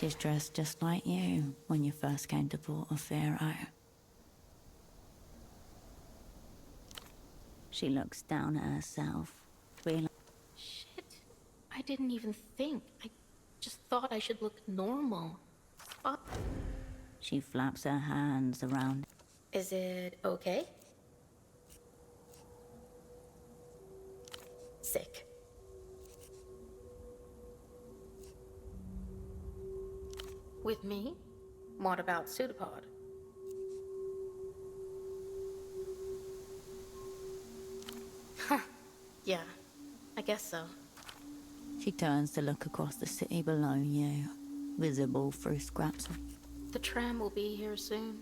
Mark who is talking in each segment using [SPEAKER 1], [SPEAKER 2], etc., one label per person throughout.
[SPEAKER 1] She's dressed just like you when you first came to Portofiro. She looks down at herself,
[SPEAKER 2] Shit. I didn't even think. I just thought I should look normal. Spot.
[SPEAKER 1] She flaps her hands around.
[SPEAKER 2] Is it okay? Sick. With me? What about Pseudopod? Huh. Yeah, I guess so.
[SPEAKER 1] She turns to look across the city below you, visible through scraps of...
[SPEAKER 2] The tram will be here soon.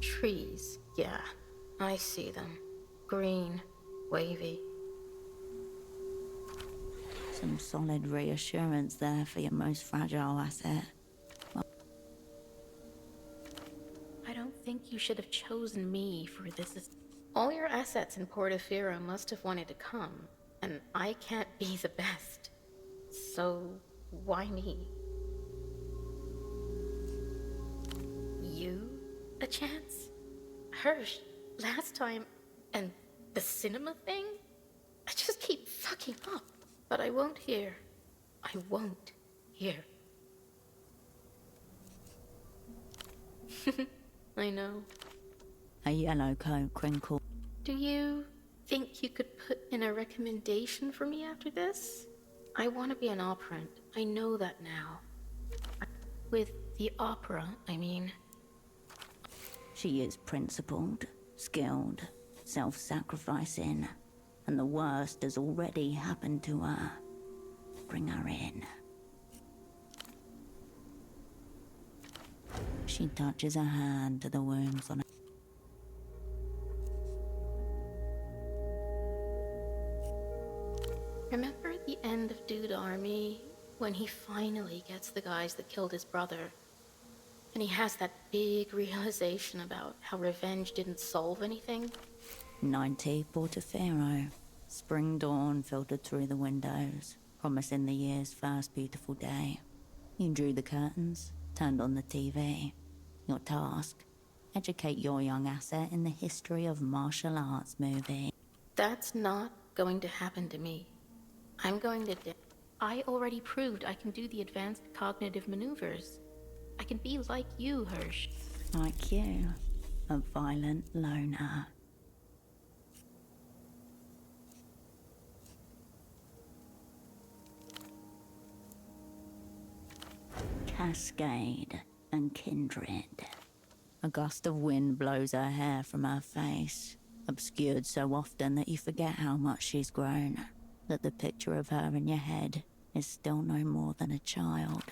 [SPEAKER 2] Trees, yeah, I see them. Green, wavy.
[SPEAKER 1] Some solid reassurance there for your most fragile asset.
[SPEAKER 2] I don't think you should have chosen me for this. All your assets in Portofiro must have wanted to come, and I can't be the best. So, why me? You? A chance? Hirsch, last time, and the cinema thing? I just keep fucking up. But I won't hear. I won't hear. I know.
[SPEAKER 1] A yellow coat crinkled.
[SPEAKER 2] Do you think you could put in a recommendation for me after this? I want to be an operant. I know that now. With the opera, I mean.
[SPEAKER 1] She is principled, skilled, self-sacrificing, and the worst has already happened to her. Bring her in. She touches her hand to the wounds on her.
[SPEAKER 2] Remember at the end of Dude Army, when he finally gets the guys that killed his brother, and he has that big realization about how revenge didn't solve anything?
[SPEAKER 1] 90 Portofiro. Spring dawn filtered through the windows, promising the year's first beautiful day. You drew the curtains, turned on the TV. Your task, educate your young asset in the history of martial arts movie.
[SPEAKER 2] That's not going to happen to me. I'm going to... I already proved I can do the advanced cognitive maneuvers. I can be like you, Hirsch.
[SPEAKER 1] Like you, a violent loner. Cascade and kindred. A gust of wind blows her hair from her face, obscured so often that you forget how much she's grown, that the picture of her in your head is still no more than a child.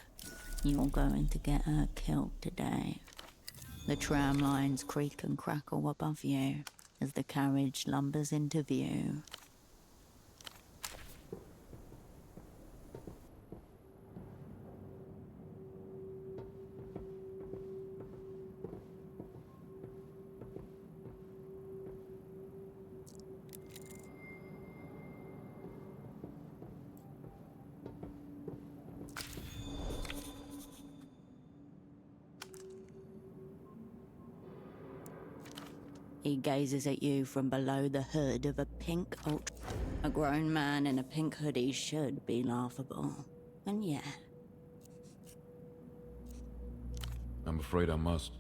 [SPEAKER 1] You're going to get her killed today. The tram lines creak and crackle above you as the carriage lumbers into view. He gazes at you from below the hood of a pink ultra. A grown man in a pink hoodie should be laughable. And yet...
[SPEAKER 3] I'm afraid I must.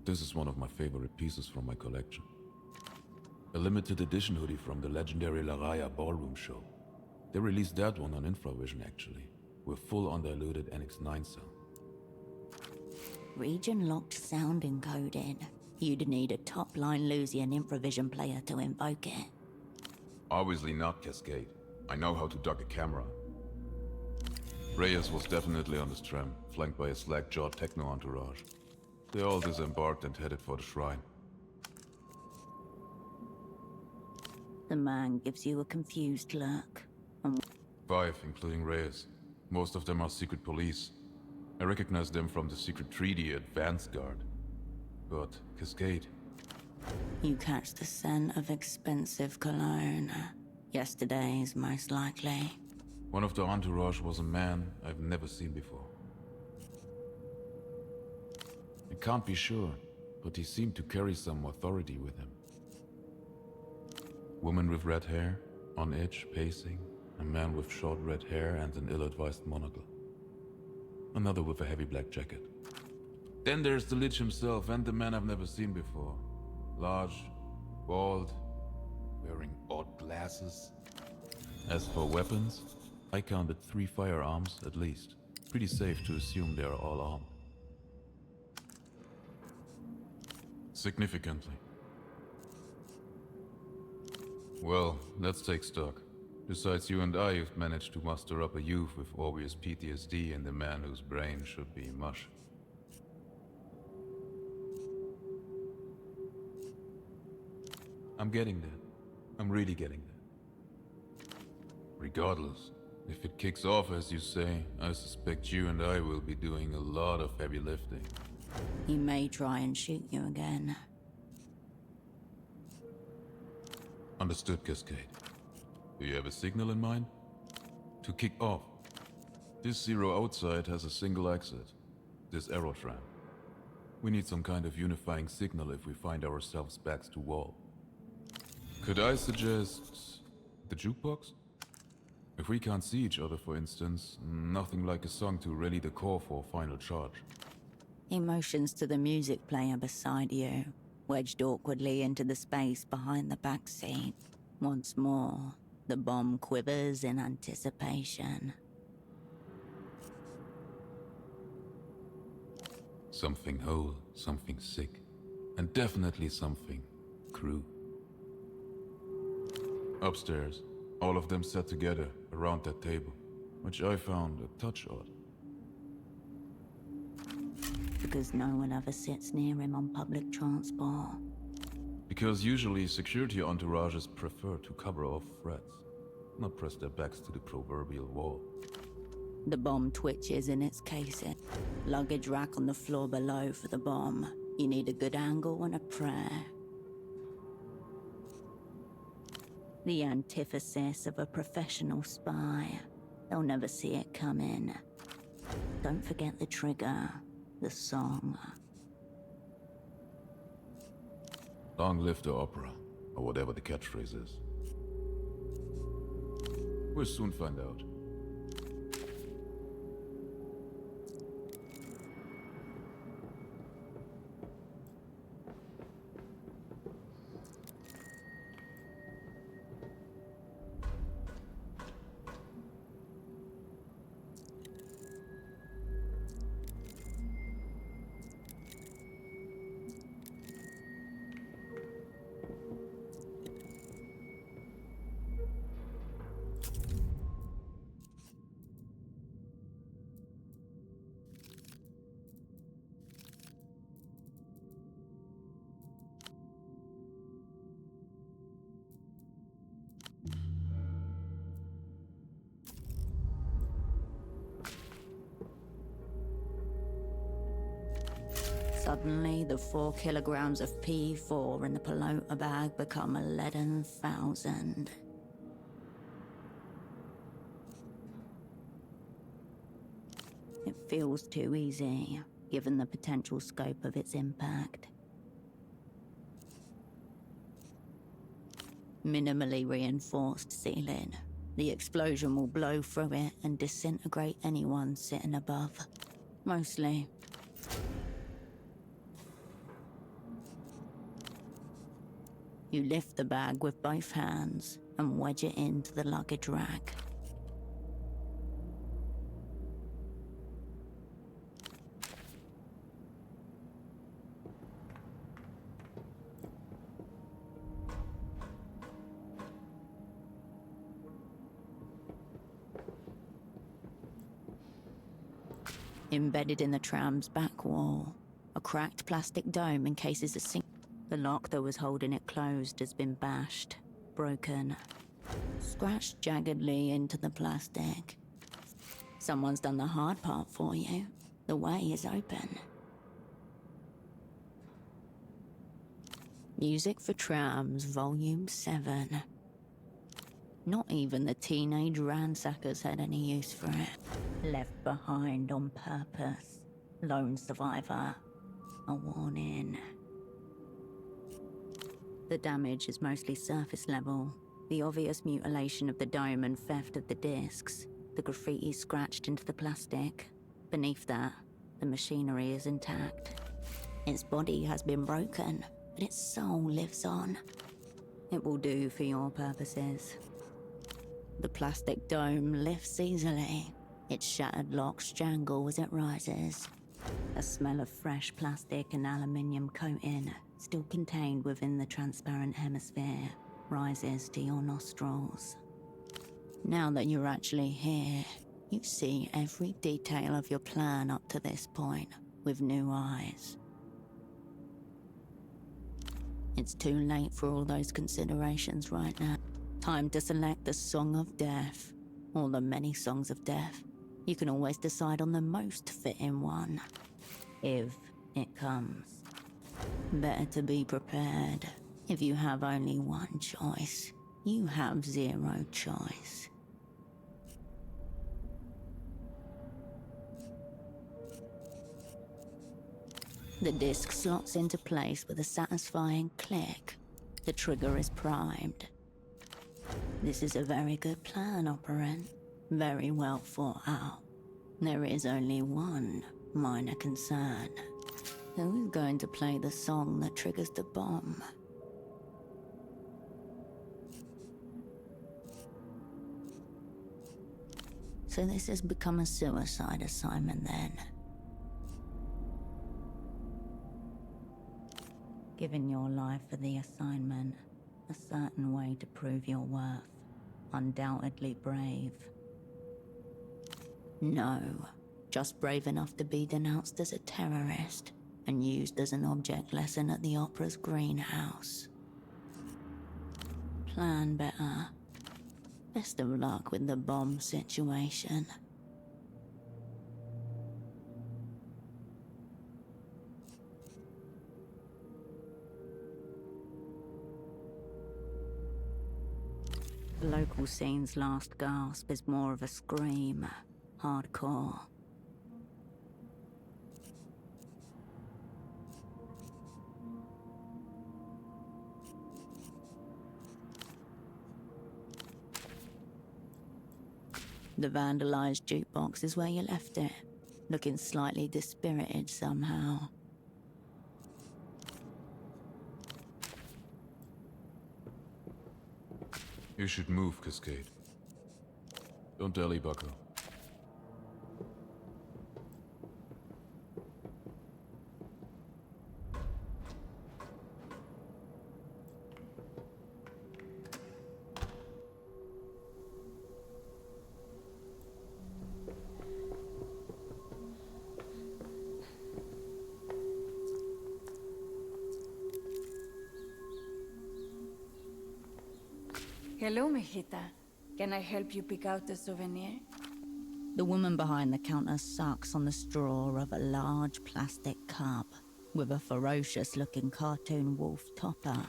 [SPEAKER 3] This is one of my favorite pieces from my collection. A limited edition hoodie from the legendary La Raya ballroom show. They released that one on Infravision actually, with full undiluted NX9 sound.
[SPEAKER 1] Region-locked sound encoding. You'd need a top-line Lusian Infravision player to invoke it.
[SPEAKER 3] Obviously not Cascade. I know how to duck a camera. Reyes was definitely on this tram, flanked by a slack-jawed techno entourage. They all disembarked and headed for the shrine.
[SPEAKER 1] The man gives you a confused look.
[SPEAKER 3] 5, including Reyes. Most of them are secret police. I recognize them from the secret treaty Advance Guard. But Cascade...
[SPEAKER 1] You catch the scent of expensive cologne. Yesterday's, most likely.
[SPEAKER 3] One of the entourage was a man I've never seen before. I can't be sure, but he seemed to carry some authority with him. Woman with red hair, on edge, pacing. A man with short red hair and an ill-advised monocle. Another with a heavy black jacket. Then there's the Lich himself and the man I've never seen before. Large, bald, wearing odd glasses. As for weapons, I counted 3 firearms at least. Pretty safe to assume they're all armed. Significantly. Well, let's take stock. Besides you and I, you've managed to muster up a youth with obvious PTSD and a man whose brain should be mush. I'm getting there. I'm really getting there. Regardless, if it kicks off as you say, I suspect you and I will be doing a lot of heavy lifting.
[SPEAKER 1] He may try and shoot you again.
[SPEAKER 3] Understood, Cascade. Do you have a signal in mind? To kick off. This zero outside has a single exit. This arrow tram. We need some kind of unifying signal if we find ourselves backs to wall. Could I suggest the jukebox? If we can't see each other, for instance, nothing like a song to rally the core for final charge.
[SPEAKER 1] He motions to the music player beside you, wedged awkwardly into the space behind the back seat. Once more, the bomb quivers in anticipation.
[SPEAKER 3] Something whole, something sick, and definitely something crew. Upstairs, all of them sat together around that table, which I found a touch odd.
[SPEAKER 1] Because no one ever sits near him on public transport.
[SPEAKER 3] Because usually security entourages prefer to cover off threats, not press their backs to the proverbial wall.
[SPEAKER 1] The bomb twitches in its casing. Luggage rack on the floor below for the bomb. You need a good angle and a prayer. The antithesis of a professional spy. They'll never see it coming. Don't forget the trigger, the song.
[SPEAKER 3] Long live the opera, or whatever the catchphrase is. We'll soon find out.
[SPEAKER 1] Suddenly, the 4 kilograms of P4 in the pelota bag become 11,000. It feels too easy, given the potential scope of its impact. Minimally reinforced ceiling. The explosion will blow through it and disintegrate anyone sitting above. Mostly. You lift the bag with both hands and wedge it into the luggage rack. Embedded in the tram's back wall, a cracked plastic dome encases a sink. The lock that was holding it closed has been bashed, broken, scratched jaggedly into the plastic. Someone's done the hard part for you. The way is open. Music for Trams, Volume 7. Not even the teenage ransackers had any use for it. Left behind on purpose. Lone survivor. A warning. The damage is mostly surface level. The obvious mutilation of the dome and theft of the discs. The graffiti scratched into the plastic. Beneath that, the machinery is intact. Its body has been broken, but its soul lives on. It will do for your purposes. The plastic dome lifts easily. Its shattered locks jangle as it rises. A smell of fresh plastic and aluminium coating, still contained within the transparent hemisphere, rises to your nostrils. Now that you're actually here, you see every detail of your plan up to this point with new eyes. It's too late for all those considerations right now. Time to select the Song of Death, or the many songs of death. You can always decide on the most fitting one, if it comes. Better to be prepared. If you have only one choice, you have zero choice. The disc slots into place with a satisfying click. The trigger is primed. This is a very good plan, operant. Very well thought out. There is only one minor concern. Who is going to play the song that triggers the bomb? So this has become a suicide assignment then. Giving your life for the assignment, a certain way to prove your worth. Undoubtedly brave. No, just brave enough to be denounced as a terrorist and used as an object lesson at the opera's greenhouse. Plan better. Best of luck with the bomb situation. The local scene's last gasp is more of a scream. Hardcore. The vandalized jukebox is where you left it, looking slightly dispirited somehow.
[SPEAKER 3] You should move, Cascade. Don't dally, bucko.
[SPEAKER 4] Hello, mijita. Can I help you pick out a souvenir?
[SPEAKER 1] The woman behind the counter sucks on the straw of a large plastic cup with a ferocious-looking cartoon wolf topper.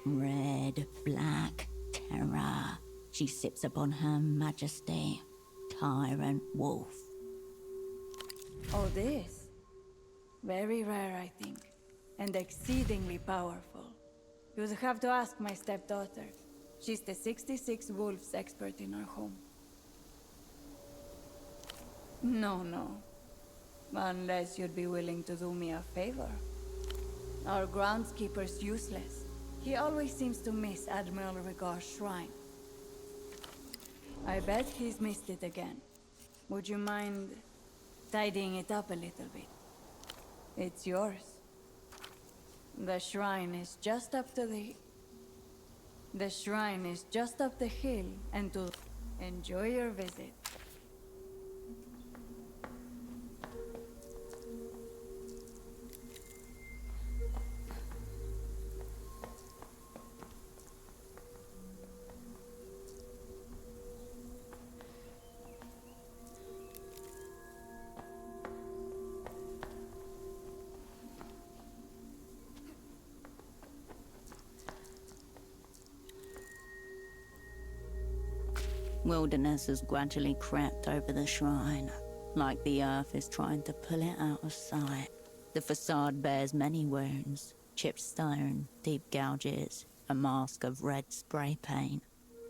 [SPEAKER 1] Red, black, terror. She sips upon Her Majesty, Tyrant Wolf.
[SPEAKER 4] Oh, this? Very rare, I think. And exceedingly powerful. You'd have to ask my stepdaughter. She's the 66 Wolves expert in our home. No. Unless you'd be willing to do me a favor. Our groundskeeper's useless. He always seems to miss Admiral Rigar's shrine. I bet he's missed it again. Would you mind tidying it up a little bit? It's yours. The shrine is just up to the... The shrine is just up the hill, and to enjoy your visit.
[SPEAKER 1] Wilderness has gradually crept over the shrine, like the earth is trying to pull it out of sight. The facade bears many wounds, chipped stone, deep gouges, a mask of red spray paint.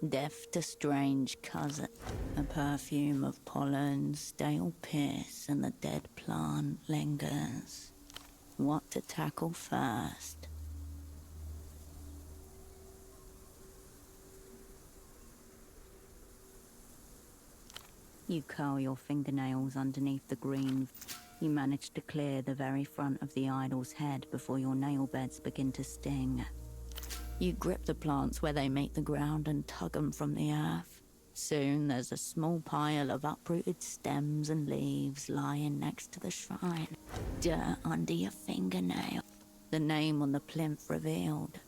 [SPEAKER 1] Deaf to strange cousin, a perfume of pollen, stale piss, and the dead plant lingers. What to tackle first? You curl your fingernails underneath the green. You manage to clear the very front of the idol's head before your nail beds begin to sting. You grip the plants where they meet the ground and tug them from the earth. Soon there's a small pile of uprooted stems and leaves lying next to the shrine. Dirt under your fingernail. The name on the plinth revealed.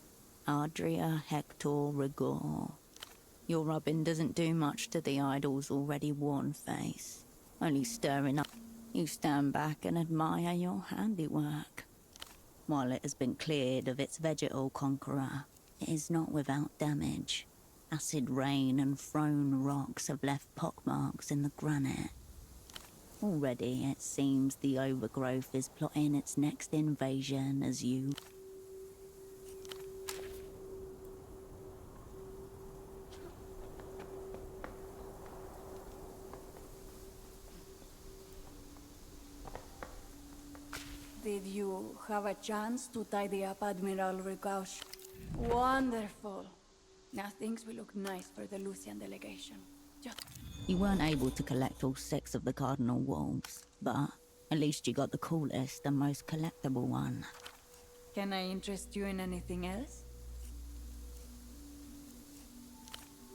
[SPEAKER 1] Adria Hector Rigor. Your rubbing doesn't do much to the idol's already worn face. Only stirring up. You stand back and admire your handiwork. While it has been cleared of its vegetal conqueror, it is not without damage. Acid rain and thrown rocks have left pockmarks in the granite. Already it seems the overgrowth is plotting its next invasion as you...
[SPEAKER 4] Did you have a chance to tidy up Admiral Rigau's? Wonderful. Now things will look nice for the Lucian delegation.
[SPEAKER 1] You weren't able to collect all 6 of the Cardinal Wolves, but at least you got the coolest and most collectible one.
[SPEAKER 4] Can I interest you in anything else?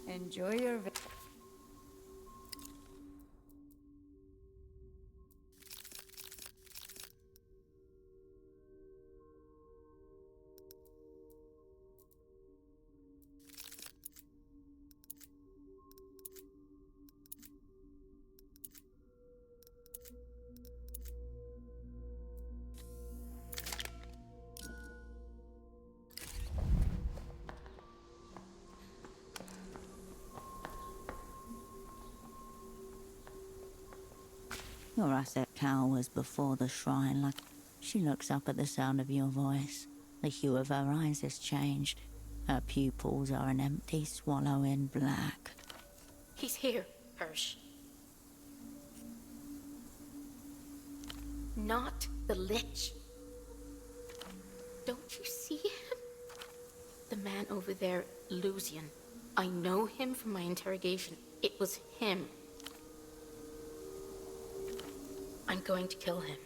[SPEAKER 4] Enjoy your
[SPEAKER 1] Your asset cowers before the shrine like... She looks up at the sound of your voice. The hue of her eyes has changed. Her pupils are an empty swallow in black.
[SPEAKER 2] He's here, Hirsch. Not the Lich. Don't you see him? The man over there, Lucian. I know him from my interrogation. It was him. I'm going to kill him.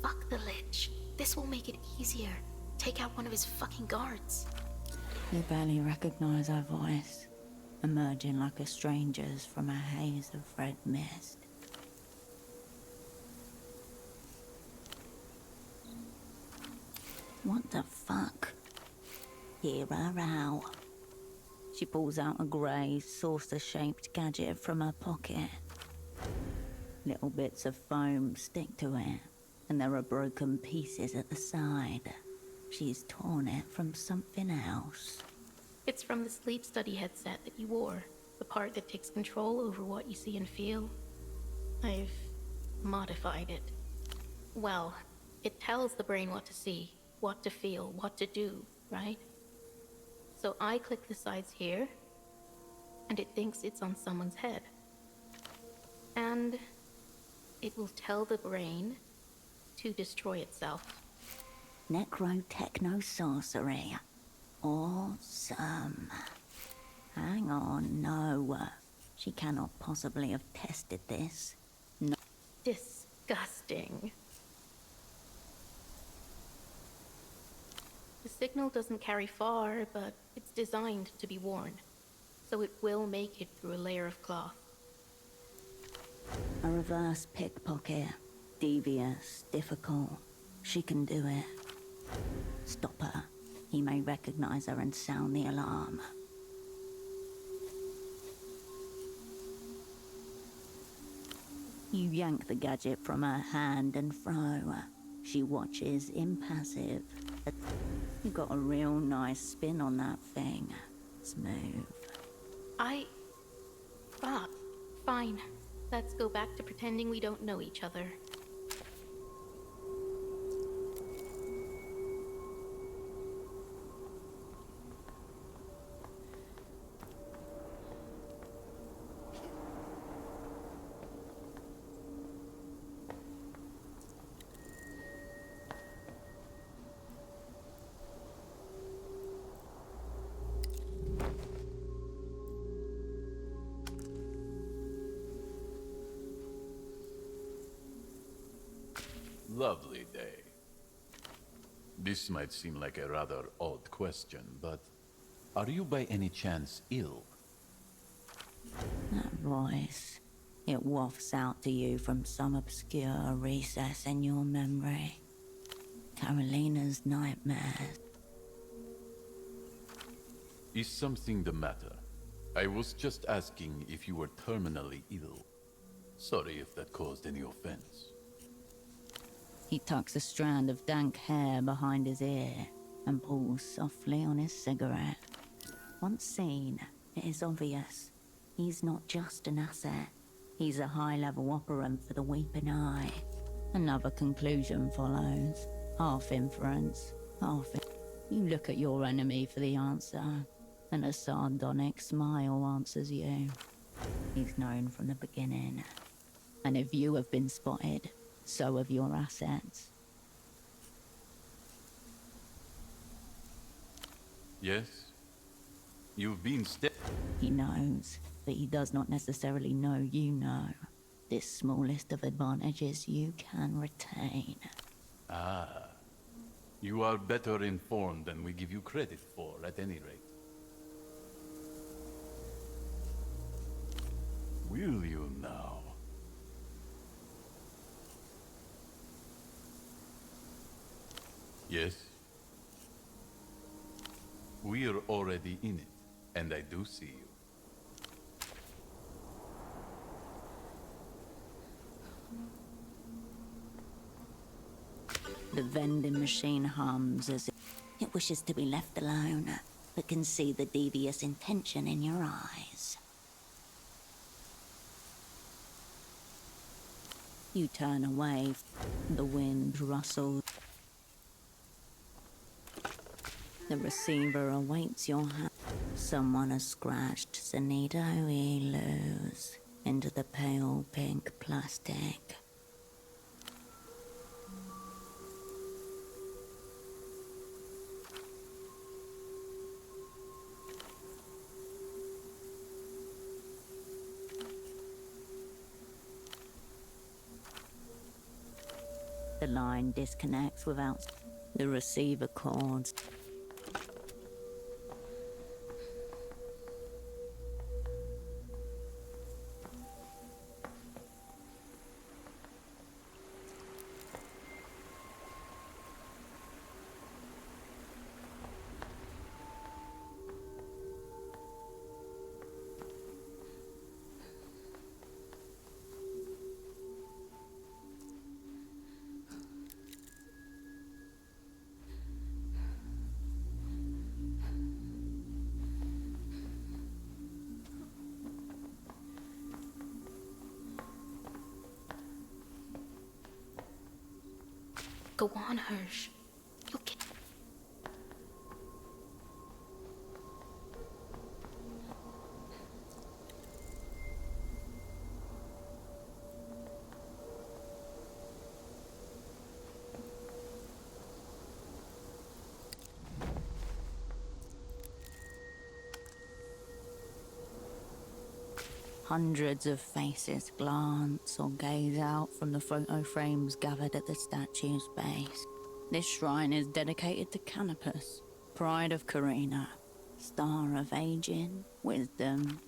[SPEAKER 2] Fuck the Lich. This will make it easier. Take out one of his fucking guards.
[SPEAKER 1] You barely recognize her voice, emerging like a stranger's from a haze of red mist. What the fuck? Hear her out. She pulls out a grey, saucer-shaped gadget from her pocket. Little bits of foam stick to it, and there are broken pieces at the side. She's torn it from something else.
[SPEAKER 2] It's from the sleep study headset that you wore. The part that takes control over what you see and feel. I've modified it. Well, it tells the brain what to see, what to feel, what to do, right? So I click the sides here, and it thinks it's on someone's head. And it will tell the brain to destroy itself.
[SPEAKER 1] Necro-techno-sorcery. Awesome. Hang on, no. She cannot possibly have tested this. No.
[SPEAKER 2] Disgusting. The signal doesn't carry far, but it's designed to be worn. So it will make it through a layer of cloth.
[SPEAKER 1] A reverse pickpocket. Devious, difficult. She can do it. Stop her. He may recognize her and sound the alarm. You yank the gadget from her hand and throw. She watches, impassive. You got a real nice spin on that thing. Smooth.
[SPEAKER 2] Fine. Let's go back to pretending we don't know each other.
[SPEAKER 5] Lovely day. This might seem like a rather odd question, but are you by any chance ill?
[SPEAKER 1] That voice. It wafts out to you from some obscure recess in your memory. Carolina's nightmares.
[SPEAKER 5] Is something the matter? I was just asking if you were terminally ill. Sorry if that caused any offense.
[SPEAKER 1] He tucks a strand of dank hair behind his ear and pulls softly on his cigarette. Once seen, it is obvious. He's not just an asset. He's a high-level operant for the Weeping Eye. Another conclusion follows. Half inference, half... You look at your enemy for the answer, and a sardonic smile answers you. He's known from the beginning. And if you have been spotted, so have your assets.
[SPEAKER 5] Yes? You've been
[SPEAKER 1] He knows, but he does not necessarily know you know. This smallest of advantages you can retain.
[SPEAKER 5] Ah. You are better informed than we give you credit for, at any rate. Will you now? Yes? We're already in it, and I do see you.
[SPEAKER 1] The vending machine hums as it wishes to be left alone, but can see the devious intention in your eyes. You turn away, the wind rustles. The receiver awaits your hand. Someone has scratched Sonido Elus into the pale pink plastic. The line disconnects without the receiver cords.
[SPEAKER 2] Go on, Hersh. You'll get...
[SPEAKER 1] Hundreds of faces glance or gaze out from the photo frames gathered at the statue's base. This shrine is dedicated to Canopus, pride of Karina, star of aging, wisdom.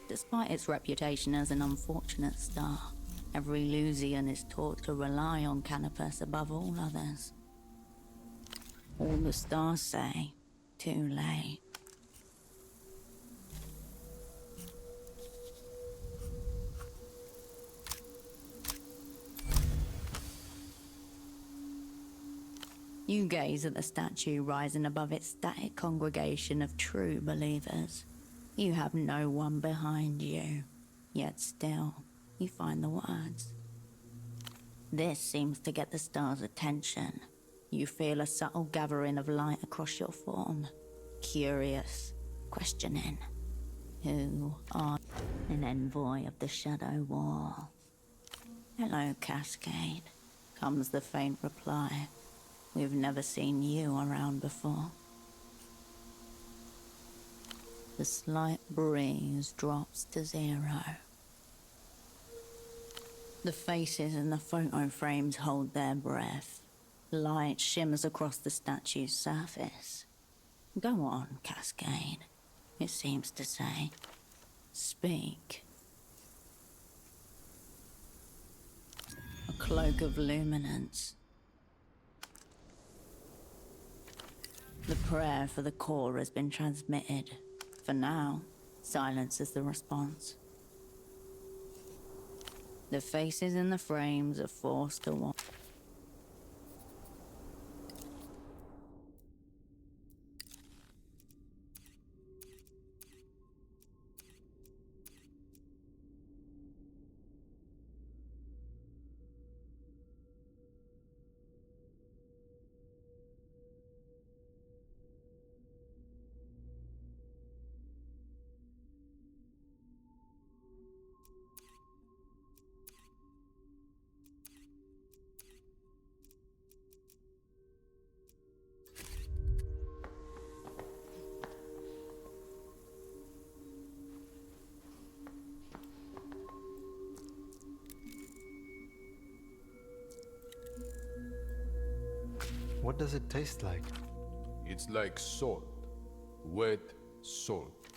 [SPEAKER 1] Despite its reputation as an unfortunate star, every Lusian is taught to rely on Canopus above all others. All the stars say, too late. You gaze at the statue rising above its static congregation of true believers. You have no one behind you, yet still, you find the words. This seems to get the star's attention. You feel a subtle gathering of light across your form. Curious, questioning. Who are an envoy of the Shadow War? Hello, Cascade, comes the faint reply. We've never seen you around before. The slight breeze drops to zero. The faces in the photo frames hold their breath. Light shimmers across the statue's surface. Go on, Cascade, it seems to say. Speak. A cloak of luminance. The prayer for the core has been transmitted. For now, silence is the response. The faces in the frames are forced to watch.
[SPEAKER 6] What does it taste like?
[SPEAKER 7] It's like salt. Wet salt.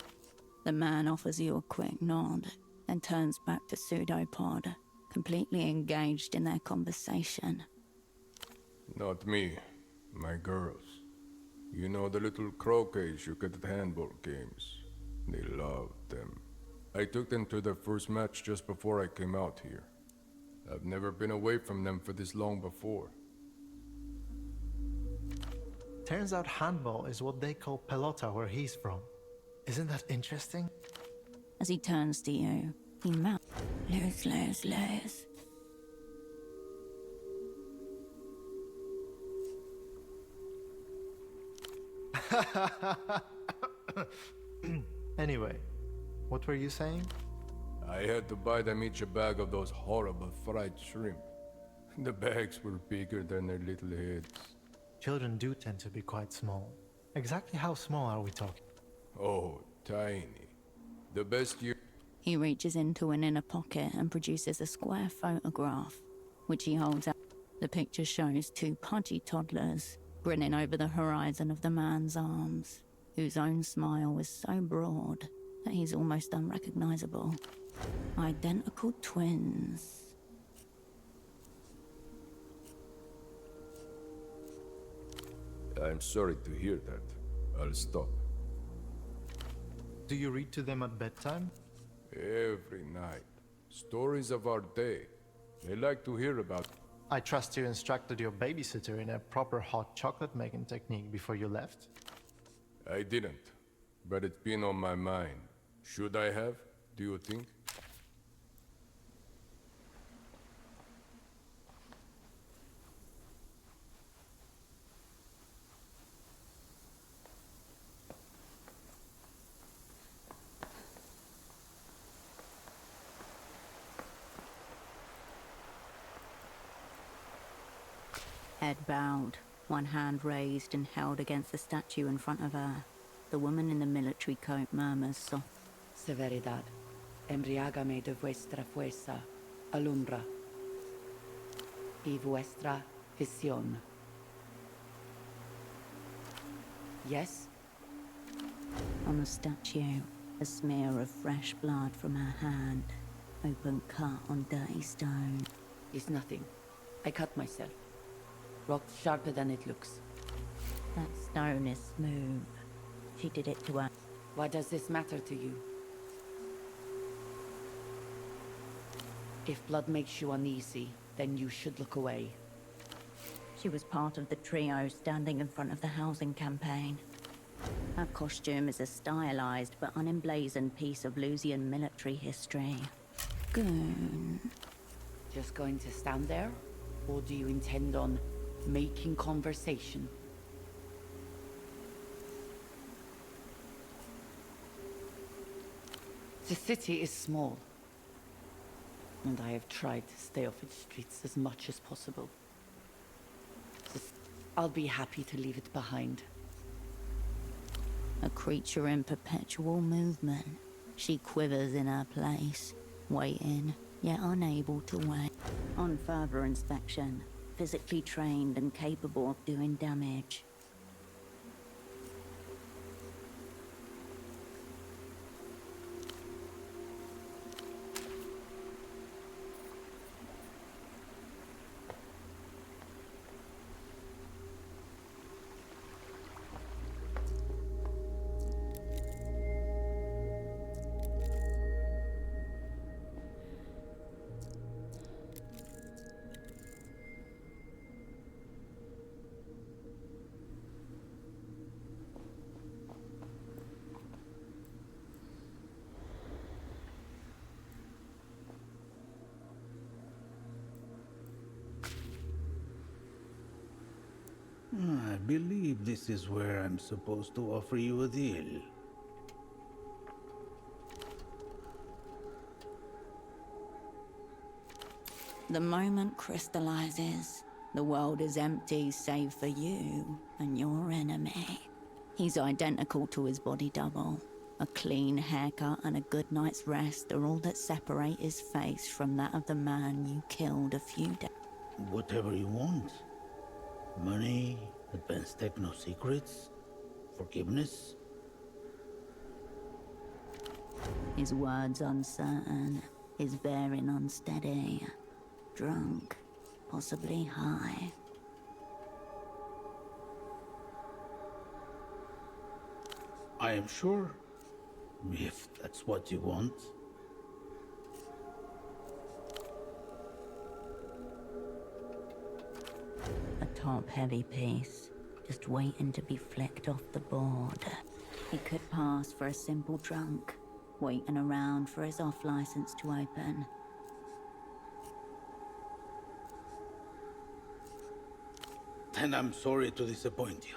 [SPEAKER 1] The man offers you a quick nod, then turns back to Pseudopod, completely engaged in their conversation.
[SPEAKER 7] Not me. My girls. You know the little croquets you get at handball games. They love them. I took them to their first match just before I came out here. I've never been away from them for this long before.
[SPEAKER 6] Turns out handball is what they call pelota where he's from. Isn't that interesting?
[SPEAKER 1] As he turns to you, he mouths, lose, lose, lose.
[SPEAKER 6] Anyway, what were you saying?
[SPEAKER 7] I had to buy them each a bag of those horrible fried shrimp. The bags were bigger than their little heads.
[SPEAKER 6] Children do tend to be quite small. Exactly how small are we talking?
[SPEAKER 7] Oh, tiny. The best you...
[SPEAKER 1] He reaches into an inner pocket and produces a square photograph, which he holds out. The picture shows two pudgy toddlers grinning over the horizon of the man's arms, whose own smile is so broad that he's almost unrecognizable. Identical twins.
[SPEAKER 7] I'm sorry to hear that. I'll stop.
[SPEAKER 6] Do you read to them at bedtime?
[SPEAKER 7] Every night. Stories of our day. They like to hear about...
[SPEAKER 6] I trust you instructed your babysitter in a proper hot chocolate making technique before you left?
[SPEAKER 7] I didn't. But it's been on my mind. Should I have? Do you think?
[SPEAKER 1] Head bowed, one hand raised and held against the statue in front of her. The woman in the military coat murmurs soft.
[SPEAKER 8] Severidad, embriágame de vuestra fuerza, alumbra, y vuestra visión. Yes?
[SPEAKER 1] On the statue, a smear of fresh blood from her hand, open cut on dirty stone.
[SPEAKER 8] It's nothing. I cut myself. Rock sharper than it looks.
[SPEAKER 1] That stone is smooth. She did it to her.
[SPEAKER 8] Why does this matter to you? If blood makes you uneasy, then you should look away.
[SPEAKER 1] She was part of the trio standing in front of the housing campaign. Her costume is a stylized but unemblazoned piece of Lusian military history. Goon.
[SPEAKER 8] Just going to stand there? Or do you intend on making conversation? The city is small, and I have tried to stay off its streets as much as possible. I'll be happy to leave it behind.
[SPEAKER 1] A creature in perpetual movement. She quivers in her place, waiting, yet unable to wait. On further inspection, physically trained and capable of doing damage.
[SPEAKER 9] I believe this is where I'm supposed to offer you a deal.
[SPEAKER 1] The moment crystallizes. The world is empty save for you and your enemy. He's identical to his body double. A clean haircut and a good night's rest are all that separate his face from that of the man you killed a few days.
[SPEAKER 9] Whatever you want. Money, advanced techno secrets, forgiveness.
[SPEAKER 1] His words uncertain, his bearing unsteady. Drunk, possibly high.
[SPEAKER 9] I am sure, if that's what you want.
[SPEAKER 1] A top-heavy piece, just waiting to be flicked off the board. He could pass for a simple drunk, waiting around for his off-license to open.
[SPEAKER 9] Then I'm sorry to disappoint you.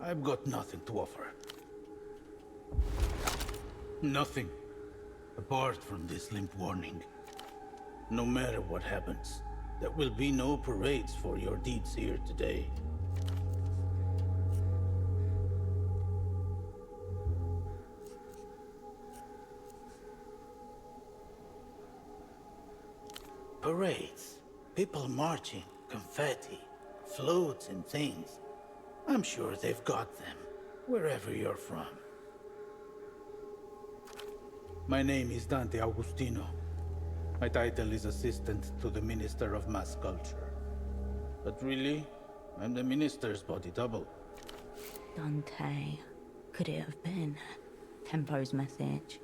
[SPEAKER 9] I've got nothing to offer. Nothing, apart from this limp warning. No matter what happens, there will be no parades for your deeds here today. Parades, people marching, confetti, floats and things. I'm sure they've got them, wherever you're from. My name is Dante Augustino. My title is Assistant to the Minister of Mass Culture. But really, I'm the Minister's body double.
[SPEAKER 1] Dante, could it have been? Tempo's message.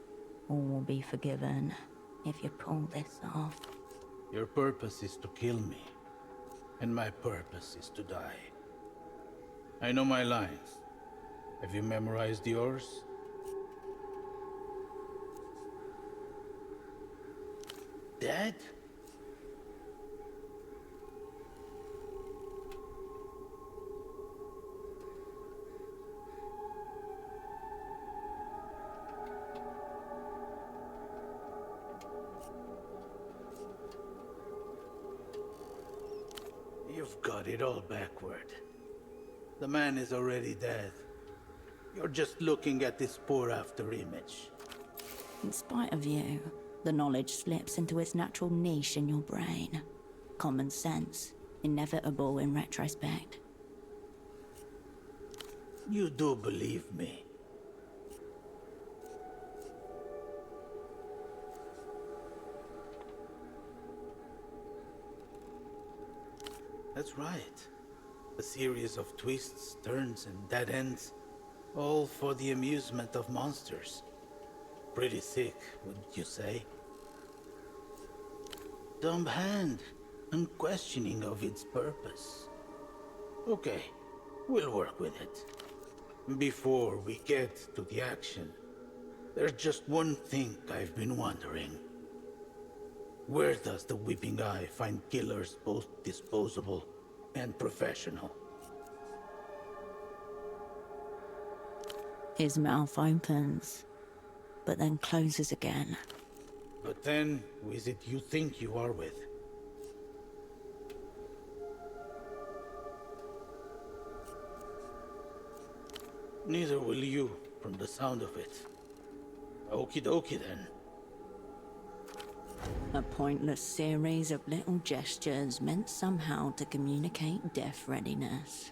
[SPEAKER 1] All will be forgiven if you pull this off.
[SPEAKER 9] Your purpose is to kill me, and my purpose is to die. I know my lines. Have you memorized yours? Dead? You've got it all backward. The man is already dead. You're just looking at this poor after image.
[SPEAKER 1] In spite of you, the knowledge slips into its natural niche in your brain. Common sense, inevitable in retrospect.
[SPEAKER 9] You do believe me. That's right. A series of twists, turns, and dead ends, all for the amusement of monsters. Pretty thick, wouldn't you say? Dumb hand, unquestioning of its purpose. Okay, we'll work with it. Before we get to the action, there's just one thing I've been wondering. Where does the Weeping Eye find killers both disposable and professional?
[SPEAKER 1] His mouth opens, but then closes again.
[SPEAKER 9] But then, who is it you think you are with? Neither will you, from the sound of it. Okie dokie then.
[SPEAKER 1] A pointless series of little gestures meant somehow to communicate death readiness.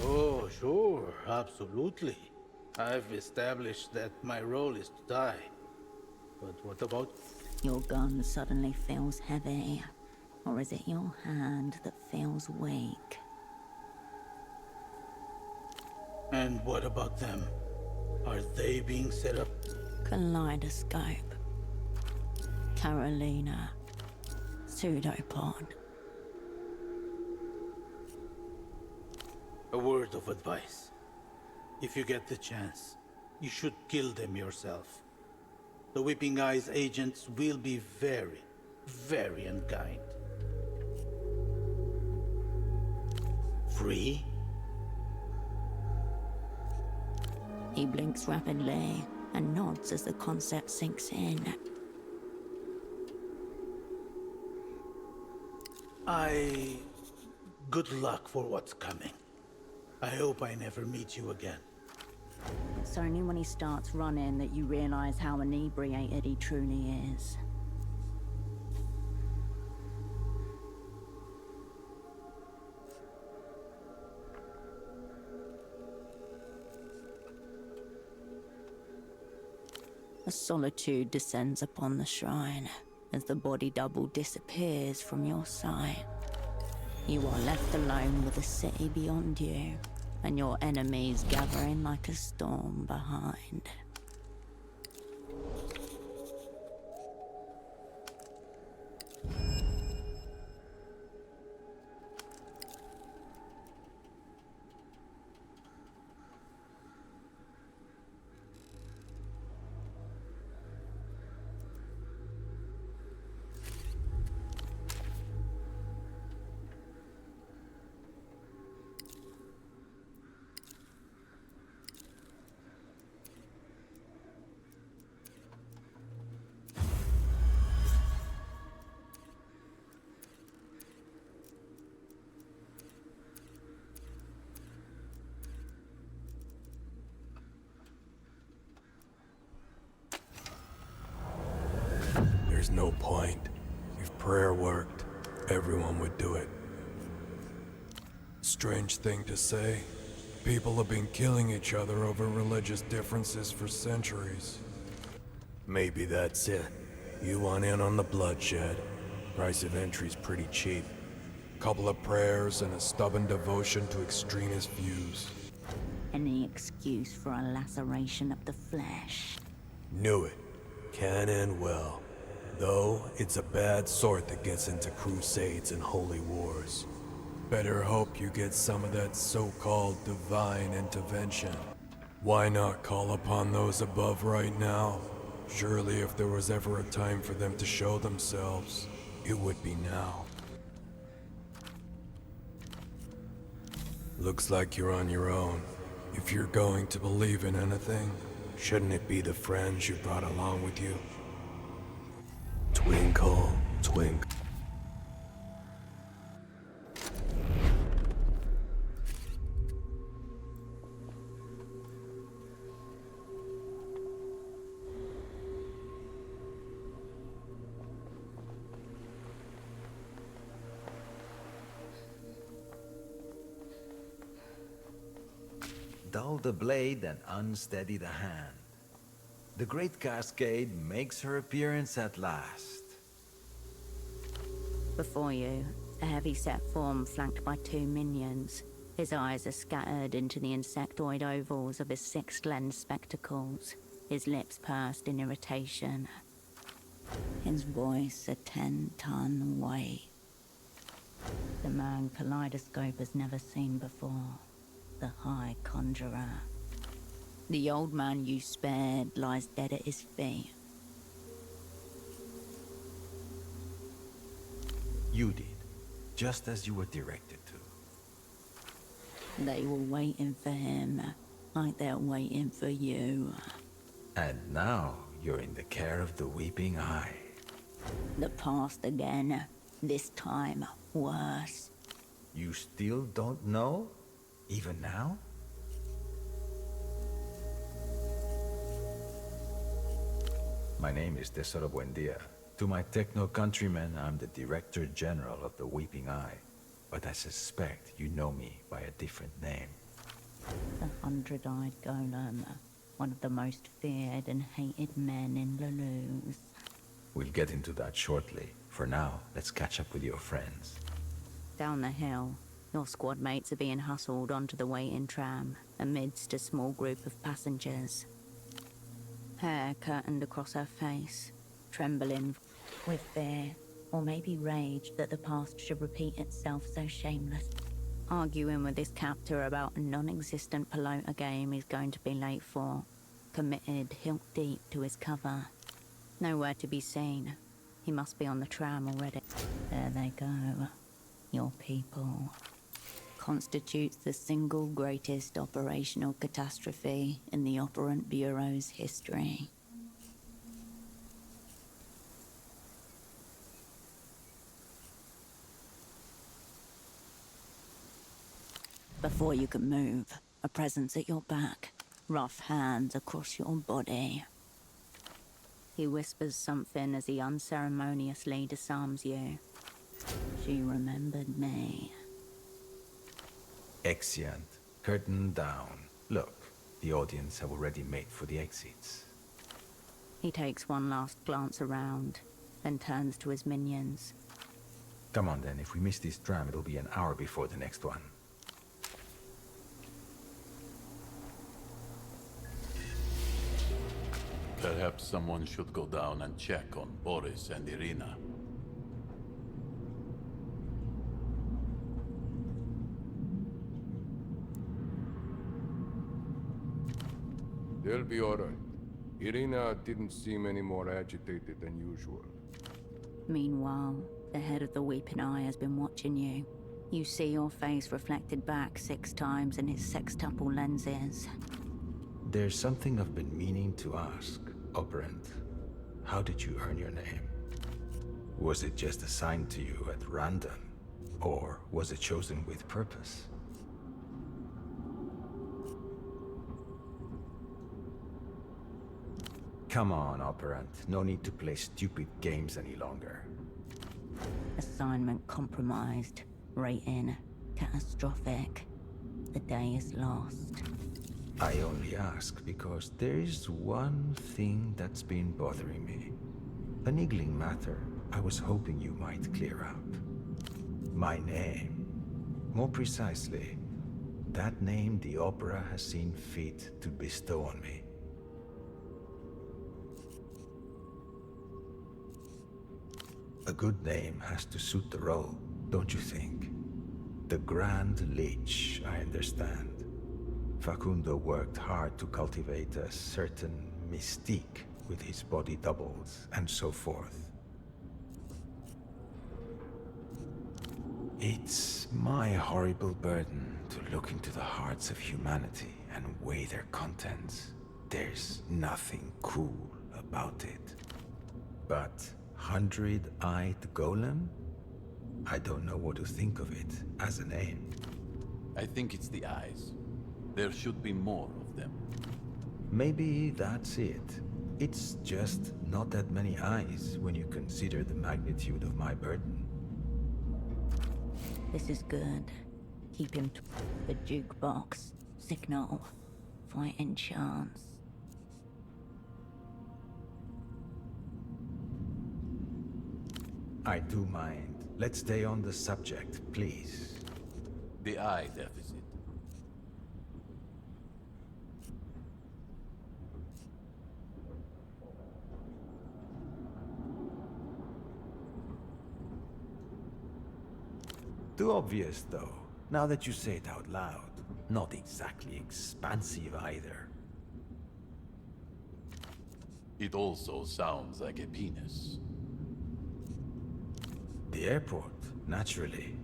[SPEAKER 9] Oh, sure, absolutely. I've established that my role is to die. But what about...
[SPEAKER 1] Your gun suddenly feels heavy. Or is it your hand that feels weak?
[SPEAKER 9] And what about them? Are they being set up?
[SPEAKER 1] Kaleidoscope. Carolina. Pseudopod.
[SPEAKER 9] A word of advice. If you get the chance, you should kill them yourself. The Weeping Eye's agents will be very, very unkind. Free?
[SPEAKER 1] He blinks rapidly and nods as the concept sinks in.
[SPEAKER 9] Good luck for what's coming. I hope I never meet you again.
[SPEAKER 1] It's only when he starts running that you realize how inebriated he truly is. A solitude descends upon the shrine as the body double disappears from your sight. You are left alone with the city beyond you, and your enemies gathering like a storm behind.
[SPEAKER 7] There's no point. If prayer worked, everyone would do it. Strange thing to say. People have been killing each other over religious differences for centuries. Maybe that's it. You want in on the bloodshed. Price of entry's pretty cheap. Couple of prayers and a stubborn devotion to extremist views.
[SPEAKER 1] Any excuse for a laceration of the flesh.
[SPEAKER 7] Knew it. Can end well. Though, it's a bad sort that gets into crusades and holy wars. Better hope you get some of that so-called divine intervention. Why not call upon those above right now? Surely if there was ever a time for them to show themselves, it would be now. Looks like you're on your own. If you're going to believe in anything, shouldn't it be the friends you brought along with you? Twinkle, twinkle.
[SPEAKER 10] Dull the blade and unsteady the hand. The great Cascade makes her appearance at last.
[SPEAKER 1] Before you, a heavy-set form flanked by two minions. His eyes are scattered into the insectoid ovals of his six-lensed spectacles, his lips pursed in irritation. His voice a 10-ton weight. The man Kaleidoscope has never seen before. The High Conjurer. The old man you spared lies dead at his feet.
[SPEAKER 10] You did, just as you were directed to.
[SPEAKER 1] They were waiting for him, like they're waiting for you.
[SPEAKER 10] And now you're in the care of the Weeping Eye.
[SPEAKER 1] The past again, this time worse.
[SPEAKER 10] You still don't know? Even now? My name is Tesoro Buendia. To my techno countrymen, I'm the Director General of the Weeping Eye. But I suspect you know me by a different name.
[SPEAKER 1] The 100-eyed golem, one of the most feared and hated men in Lelouch.
[SPEAKER 10] We'll get into that shortly. For now, let's catch up with your friends.
[SPEAKER 1] Down the hill, your squad mates are being hustled onto the waiting tram amidst a small group of passengers. Hair curtained across her face, trembling with fear, or maybe rage that the past should repeat itself so shameless. Arguing with his captor about a non-existent pelota game he's going to be late for, committed hilt deep to his cover. Nowhere to be seen. He must be on the tram already. There they go. Your people. Constitutes the single greatest operational catastrophe in the Operant Bureau's history. Before you can move, a presence at your back, rough hands across your body. He whispers something as he unceremoniously disarms you. She remembered me.
[SPEAKER 10] Exeunt. Curtain down. Look, the audience have already made for the exits.
[SPEAKER 1] He takes one last glance around, then turns to his minions.
[SPEAKER 10] Come on then, if we miss this tram, it'll be an hour before the next one.
[SPEAKER 5] Perhaps someone should go down and check on Boris and Irina.
[SPEAKER 7] They'll be alright. Irina didn't seem any more agitated than usual.
[SPEAKER 1] Meanwhile, the head of the Weeping Eye has been watching you. You see your face reflected back 6 times in his sextuple lenses.
[SPEAKER 10] There's something I've been meaning to ask, Operant. How did you earn your name? Was it just assigned to you at random? Or was it chosen with purpose? Come on, Operant. No need to play stupid games any longer.
[SPEAKER 1] Assignment compromised. Rating catastrophic. The day is lost.
[SPEAKER 10] I only ask because there is one thing that's been bothering me. A niggling matter I was hoping you might clear up. My name. More precisely, that name the Opera has seen fit to bestow on me. A good name has to suit the role, don't you think? The Grand Lich, I understand. Facundo worked hard to cultivate a certain mystique with his body doubles and so forth. It's my horrible burden to look into the hearts of humanity and weigh their contents. There's nothing cool about it. But 100-eyed golem? I don't know what to think of it as a name.
[SPEAKER 5] I think it's the eyes. There should be more of them.
[SPEAKER 10] Maybe that's it. It's just not that many eyes when you consider the magnitude of my burden.
[SPEAKER 1] This is good. Keep him to the jukebox. Signal. Fighting chance.
[SPEAKER 10] I do mind. Let's stay on the subject, please.
[SPEAKER 5] The eye deficit.
[SPEAKER 10] Too obvious, though, now that you say it out loud. Not exactly expansive either.
[SPEAKER 5] It also sounds like a penis.
[SPEAKER 10] The airport, naturally.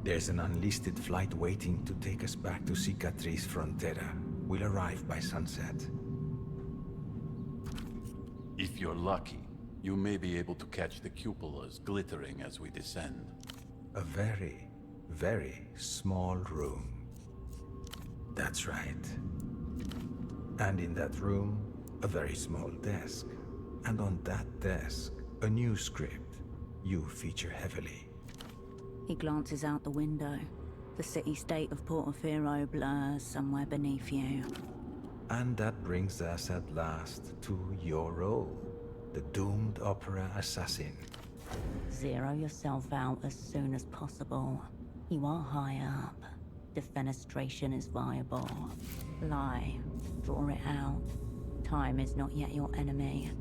[SPEAKER 10] There's an unlisted flight waiting to take us back to Cicatriz Frontera. We'll arrive by sunset.
[SPEAKER 5] If you're lucky, you may be able to catch the cupolas glittering as we descend.
[SPEAKER 10] A very, very small room. That's right. And in that room, a very small desk. And on that desk, a new script. You feature heavily.
[SPEAKER 1] He glances out the window. The city-state of Portofiro blurs somewhere beneath you.
[SPEAKER 10] And that brings us at last to your role. The doomed opera assassin.
[SPEAKER 1] Zero yourself out as soon as possible. You are high up. Defenestration is viable. Lie. Draw it out. Time is not yet your enemy.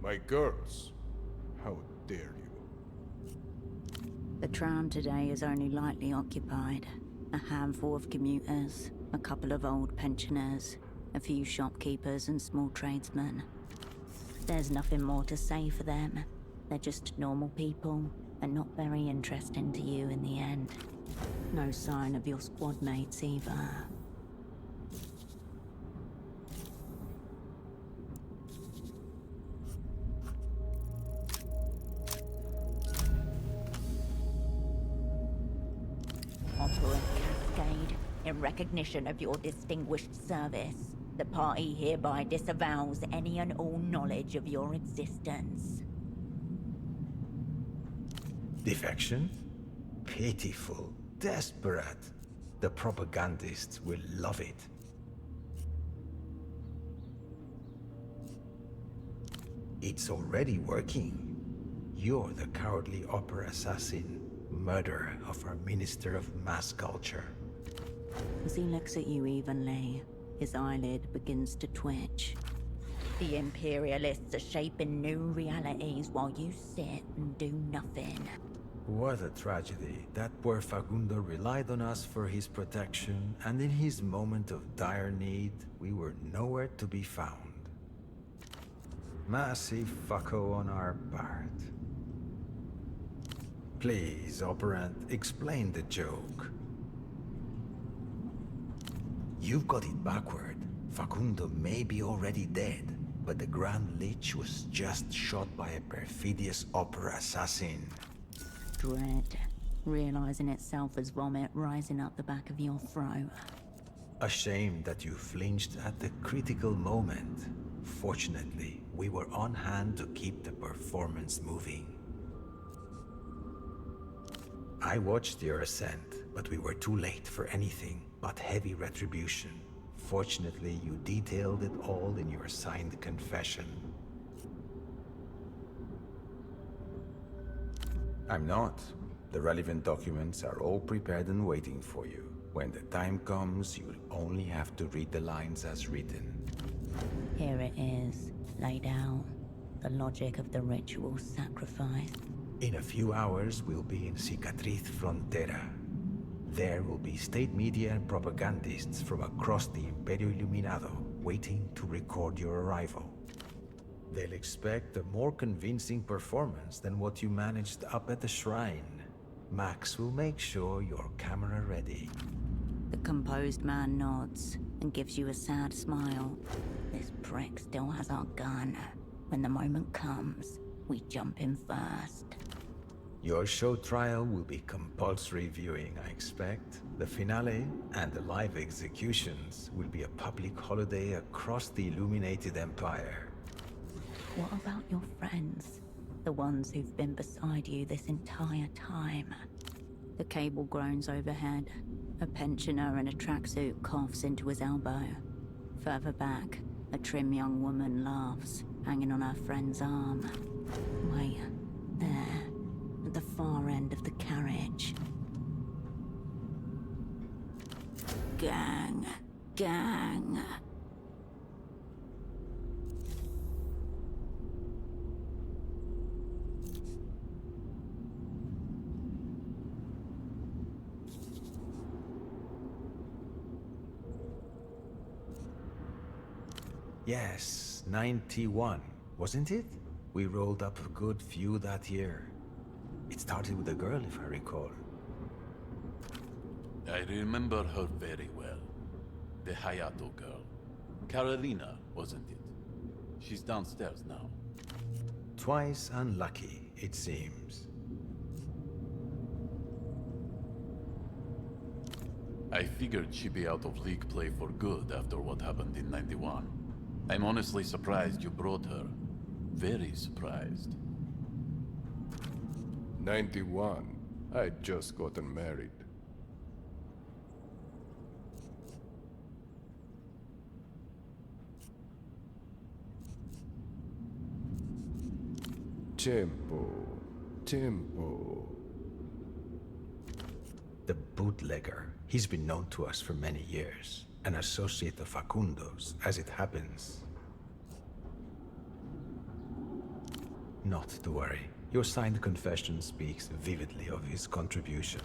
[SPEAKER 7] My girls, how dare you?
[SPEAKER 1] The tram today is only lightly occupied. A handful of commuters, a couple of old pensioners, a few shopkeepers and small tradesmen. There's nothing more to say for them. They're just normal people, and not very interesting to you in the end. No sign of your squad mates either. Operative Cascade, in recognition of your distinguished service, the party hereby disavows any and all knowledge of your existence.
[SPEAKER 10] Defection? Pitiful. Desperate. The propagandists will love it. It's already working. You're the cowardly opera assassin, murderer of our Minister of Mass Culture.
[SPEAKER 1] As he looks at you evenly, his eyelid begins to twitch. The Imperialists are shaping new realities while you sit and do nothing.
[SPEAKER 10] What a tragedy. That poor Facundo relied on us for his protection, and in his moment of dire need, we were nowhere to be found. Massive fucko on our part. Please, Operant, explain the joke. You've got it backward. Facundo may be already dead, but the Grand Lich was just shot by a perfidious opera assassin.
[SPEAKER 1] Dread, realizing itself as vomit rising up the back of your throat.
[SPEAKER 10] A shame that you flinched at the critical moment. Fortunately, we were on hand to keep the performance moving. I watched your ascent, but we were too late for anything but heavy retribution. Fortunately, you detailed it all in your signed confession. I'm not. The relevant documents are all prepared and waiting for you. When the time comes, you'll only have to read the lines as written.
[SPEAKER 1] Here it is, laid out. The logic of the ritual sacrifice.
[SPEAKER 10] In a few hours, we'll be in Cicatriz Frontera. There will be state media and propagandists from across the Imperio Iluminado waiting to record your arrival. They'll expect a more convincing performance than what you managed up at the shrine. Max will make sure you're camera ready.
[SPEAKER 1] The composed man nods and gives you a sad smile. This prick still has our gun. When the moment comes, we jump in first.
[SPEAKER 10] Your show trial will be compulsory viewing, I expect. The finale and the live executions will be a public holiday across the illuminated empire.
[SPEAKER 1] What about your friends? The ones who've been beside you this entire time? The cable groans overhead. A pensioner in a tracksuit coughs into his elbow. Further back, a trim young woman laughs, hanging on her friend's arm. Wait, there, at the far end of the carriage. Gang. Gang.
[SPEAKER 10] Yes, 91, wasn't it? We rolled up a good few that year. It started with a girl, if I recall.
[SPEAKER 5] I remember her very well. The Hayato girl. Carolina, wasn't it? She's downstairs now.
[SPEAKER 10] Twice unlucky, it seems.
[SPEAKER 5] I figured she'd be out of league play for good after what happened in 91. I'm honestly surprised you brought her. Very surprised.
[SPEAKER 7] 91. I'd just gotten married. Tempo.
[SPEAKER 10] The bootlegger. He's been known to us for many years. An associate of Facundo's, as it happens. Not to worry. Your signed confession speaks vividly of his contribution.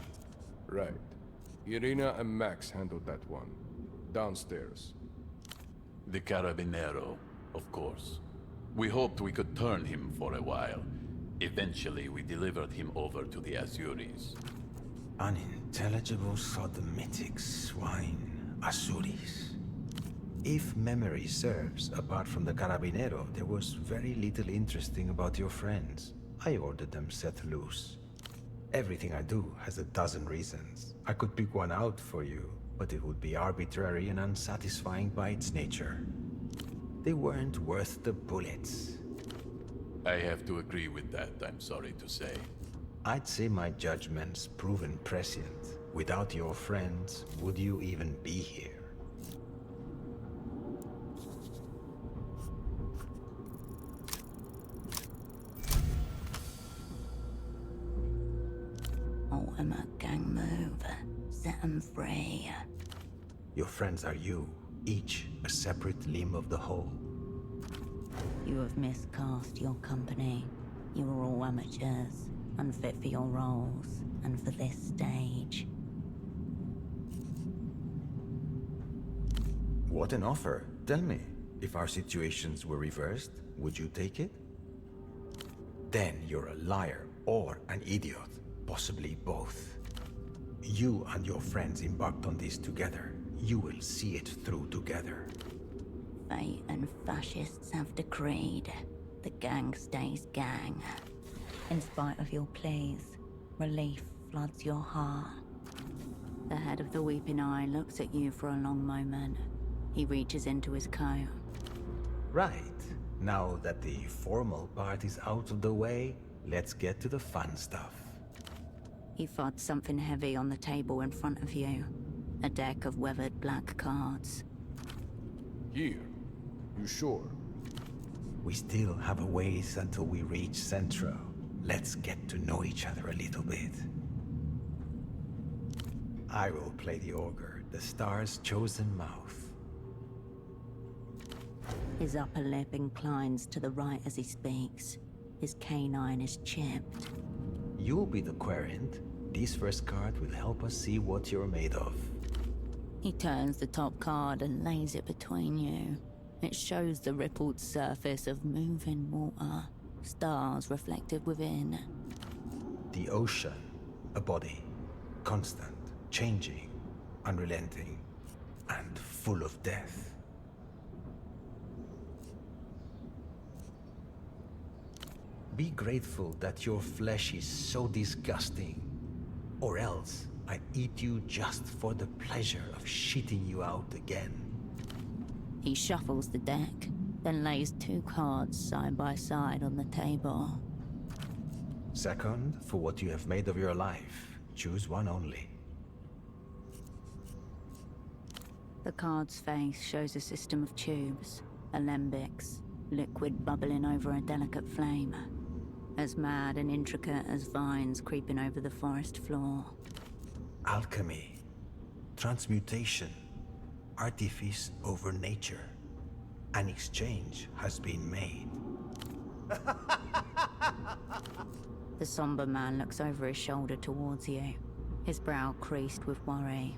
[SPEAKER 7] Right. Irina and Max handled that one. Downstairs.
[SPEAKER 5] The Carabinero, of course. We hoped we could turn him for a while. Eventually, we delivered him over to the Azuris.
[SPEAKER 10] Unintelligible sodomitic swine. Azuris. If memory serves, apart from the Carabinero, there was very little interesting about your friends. I ordered them set loose. Everything I do has a dozen reasons. I could pick one out for you, but it would be arbitrary and unsatisfying by its nature. They weren't worth the bullets.
[SPEAKER 5] I have to agree with that, I'm sorry to say.
[SPEAKER 10] I'd say my judgment's proven prescient. Without your friends, would you even be here?
[SPEAKER 1] Ultimate gang move. Set 'em free.
[SPEAKER 10] Your friends are you, each a separate limb of the whole.
[SPEAKER 1] You have miscast your company. You are all amateurs, unfit for your roles, and for this stage.
[SPEAKER 10] What an offer. Tell me, if our situations were reversed, would you take it? Then you're a liar or an idiot, possibly both. You and your friends embarked on this together. You will see it through together.
[SPEAKER 1] Fate and fascists have decreed. The gang stays gang. In spite of your pleas, relief floods your heart. The head of the Weeping Eye looks at you for a long moment. He reaches into his coat.
[SPEAKER 10] Right. Now that the formal part is out of the way, let's get to the fun stuff.
[SPEAKER 1] He thuds something heavy on the table in front of you. A deck of weathered black cards.
[SPEAKER 7] Here. You sure?
[SPEAKER 10] We still have a ways until we reach Centro. Let's get to know each other a little bit. I will play the ogre, the star's chosen mouth.
[SPEAKER 1] His upper lip inclines to the right as he speaks. His canine is chipped.
[SPEAKER 10] You'll be the querent. This first card will help us see what you're made of.
[SPEAKER 1] He turns the top card and lays it between you. It shows the rippled surface of moving water, stars reflected within.
[SPEAKER 10] The ocean, a body, constant, changing, unrelenting, and full of death. Be grateful that your flesh is so disgusting, or else I'd eat you just for the pleasure of shitting you out again.
[SPEAKER 1] He shuffles the deck, then lays two cards side by side on the table.
[SPEAKER 10] Second, for what you have made of your life, choose one only.
[SPEAKER 1] The card's face shows a system of tubes, alembics, liquid bubbling over a delicate flame. as mad and intricate as vines creeping over the forest floor.
[SPEAKER 10] Alchemy, transmutation, artifice over nature. An exchange has been made.
[SPEAKER 1] The somber man looks over his shoulder towards you, his brow creased with worry.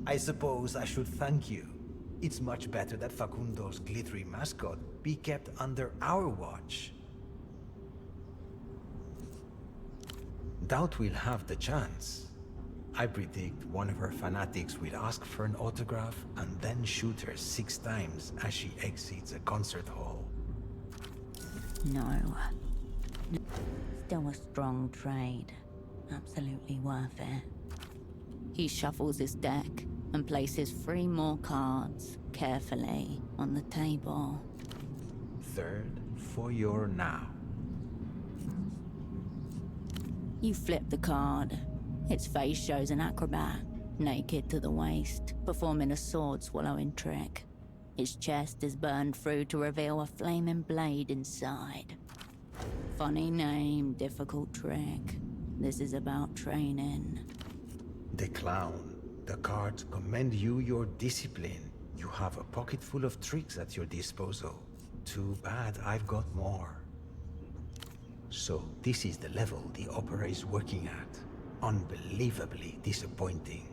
[SPEAKER 10] I suppose I should thank you. It's much better that Facundo's glittery mascot be kept under our watch. Doubt we'll have the chance. I predict one of her fanatics will ask for an autograph and then shoot her 6 times as she exits a concert hall.
[SPEAKER 1] No. Still a strong trade. Absolutely worth it. He shuffles his deck and places 3 more cards carefully on the table.
[SPEAKER 10] 3rd for your now.
[SPEAKER 1] You flip the card. Its face shows an acrobat, naked to the waist, performing a sword-swallowing trick. His chest is burned through to reveal a flaming blade inside. Funny name, difficult trick. This is about training.
[SPEAKER 10] The clown. The cards commend you your discipline. You have a pocket full of tricks at your disposal. Too bad I've got more. So this is the level the opera is working at. Unbelievably disappointing.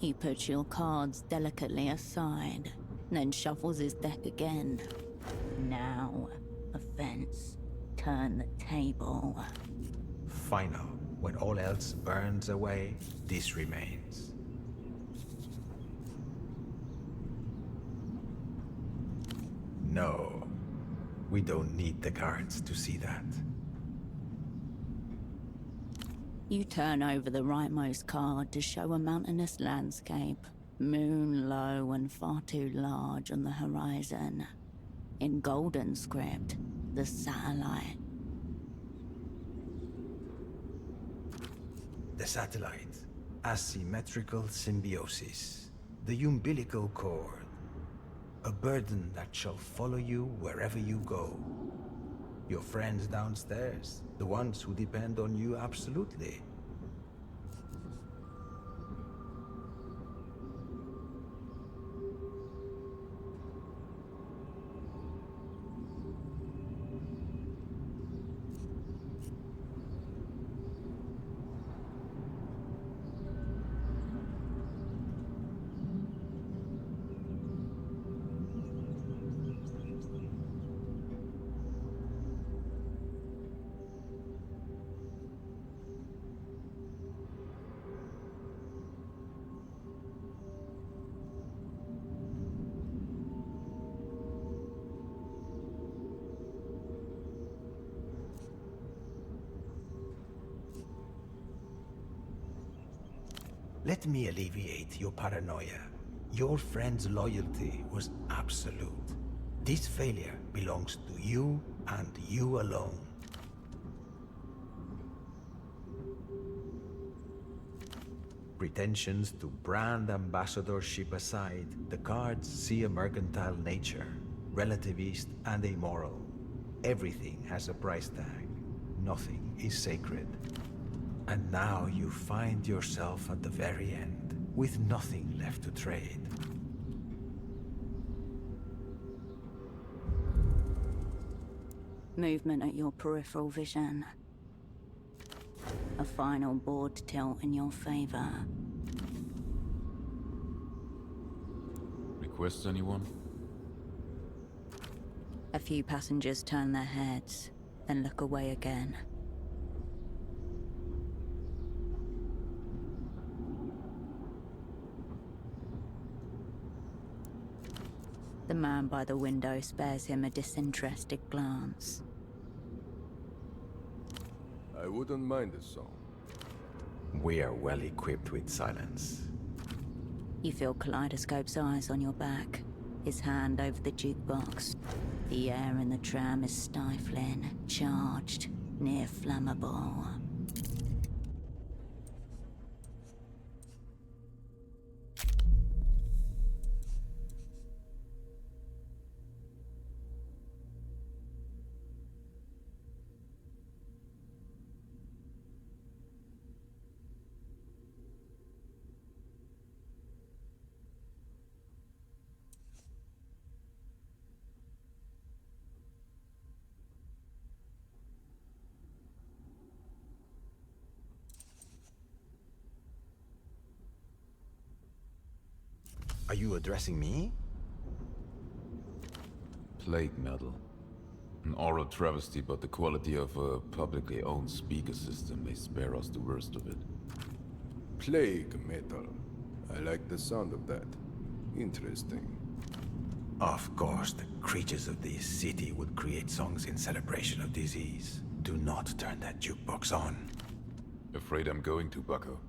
[SPEAKER 1] He puts your cards delicately aside, then shuffles his deck again. Now, offense. Turn the table.
[SPEAKER 10] Final. When all else burns away, this remains. No. We don't need the cards to see that.
[SPEAKER 1] You turn over the rightmost card to show a mountainous landscape, moon low and far too large on the horizon. In golden script, the satellite.
[SPEAKER 10] The satellite. Asymmetrical symbiosis. The umbilical cord. A burden that shall follow you wherever you go. Your friends downstairs, the ones who depend on you absolutely. Let me alleviate your paranoia. Your friend's loyalty was absolute. This failure belongs to you and you alone. Pretensions to brand ambassadorship aside, the cards see a mercantile nature, relativist and amoral. Everything has a price tag. Nothing is sacred. And now you find yourself at the very end, with nothing left to trade.
[SPEAKER 1] Movement at your peripheral vision. A final board tilt in your favor.
[SPEAKER 3] Requests, anyone?
[SPEAKER 1] A few passengers turn their heads, then look away again. The man by the window spares him a disinterested glance.
[SPEAKER 7] I wouldn't mind a song.
[SPEAKER 10] We are well equipped with silence.
[SPEAKER 1] You feel Kaleidoscope's eyes on your back, his hand over the jukebox. The air in the tram is stifling, charged, near flammable.
[SPEAKER 10] Are you addressing me?
[SPEAKER 3] Plague metal. An oral travesty, but the quality of a publicly owned speaker system may spare us the worst of it.
[SPEAKER 7] Plague metal. I like the sound of that. Interesting.
[SPEAKER 10] Of course, the creatures of this city would create songs in celebration of disease. Do not turn that jukebox on.
[SPEAKER 3] Afraid I'm going to, bucko.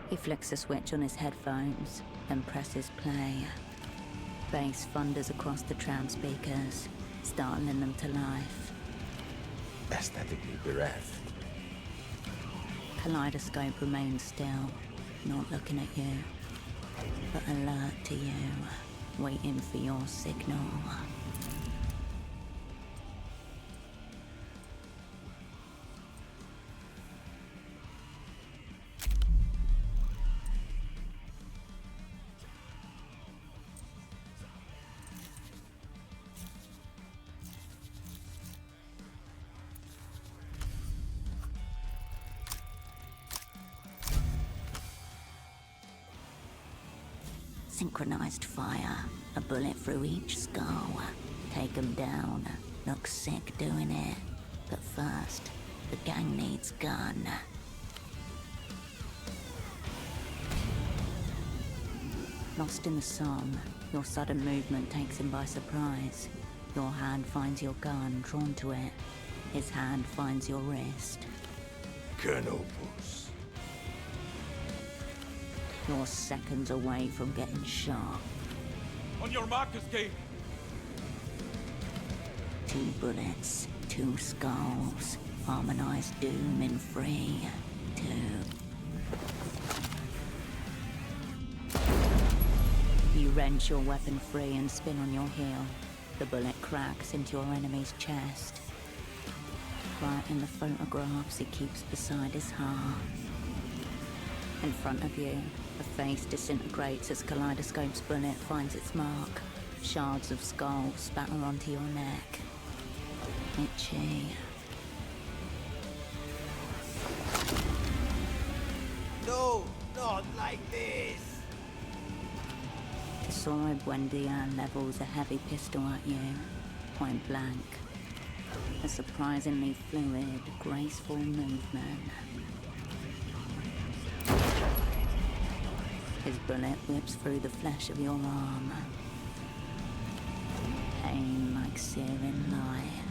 [SPEAKER 1] He flicks a switch on his headphones, then presses play. Bass thunders across the tram speakers, startling them to life.
[SPEAKER 10] Aesthetically bereft.
[SPEAKER 1] Kaleidoscope remains still, not looking at you, but alert to you, waiting for your signal. Synchronized fire, a bullet through each skull. Take 'em down, look sick doing it. But first, the gang needs gun. Lost in the song, your sudden movement takes him by surprise. Your hand finds your gun drawn to it. His hand finds your wrist.
[SPEAKER 10] Canopus.
[SPEAKER 1] You're seconds away from getting shot.
[SPEAKER 11] On your mark, Cascade!
[SPEAKER 1] 2 bullets, 2 skulls. Harmonized doom in 3, 2. You wrench your weapon free and spin on your heel. The bullet cracks into your enemy's chest. Right in the photographs he keeps beside his heart. In front of you, a face disintegrates as Kaleidoscope's bullet finds its mark. Shards of skull spatter onto your neck. Itchy.
[SPEAKER 10] No, not like this!
[SPEAKER 1] The Soy Buendia levels a heavy pistol at you, point blank. A surprisingly fluid, graceful movement. His bullet whips through the flesh of your arm. Pain like searing light.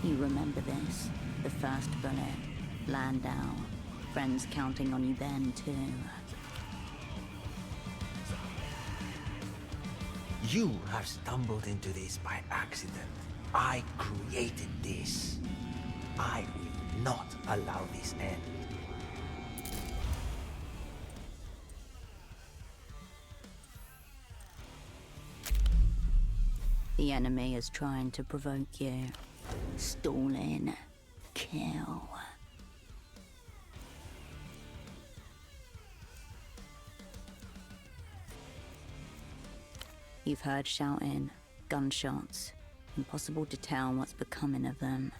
[SPEAKER 1] You remember this, the first bullet, Landau. Friends counting on you then, too.
[SPEAKER 10] You have stumbled into this by accident. I created this. I will not allow this end.
[SPEAKER 1] The enemy is trying to provoke you. Stalling. Kill. You've heard shouting, gunshots. Impossible to tell what's becoming of them.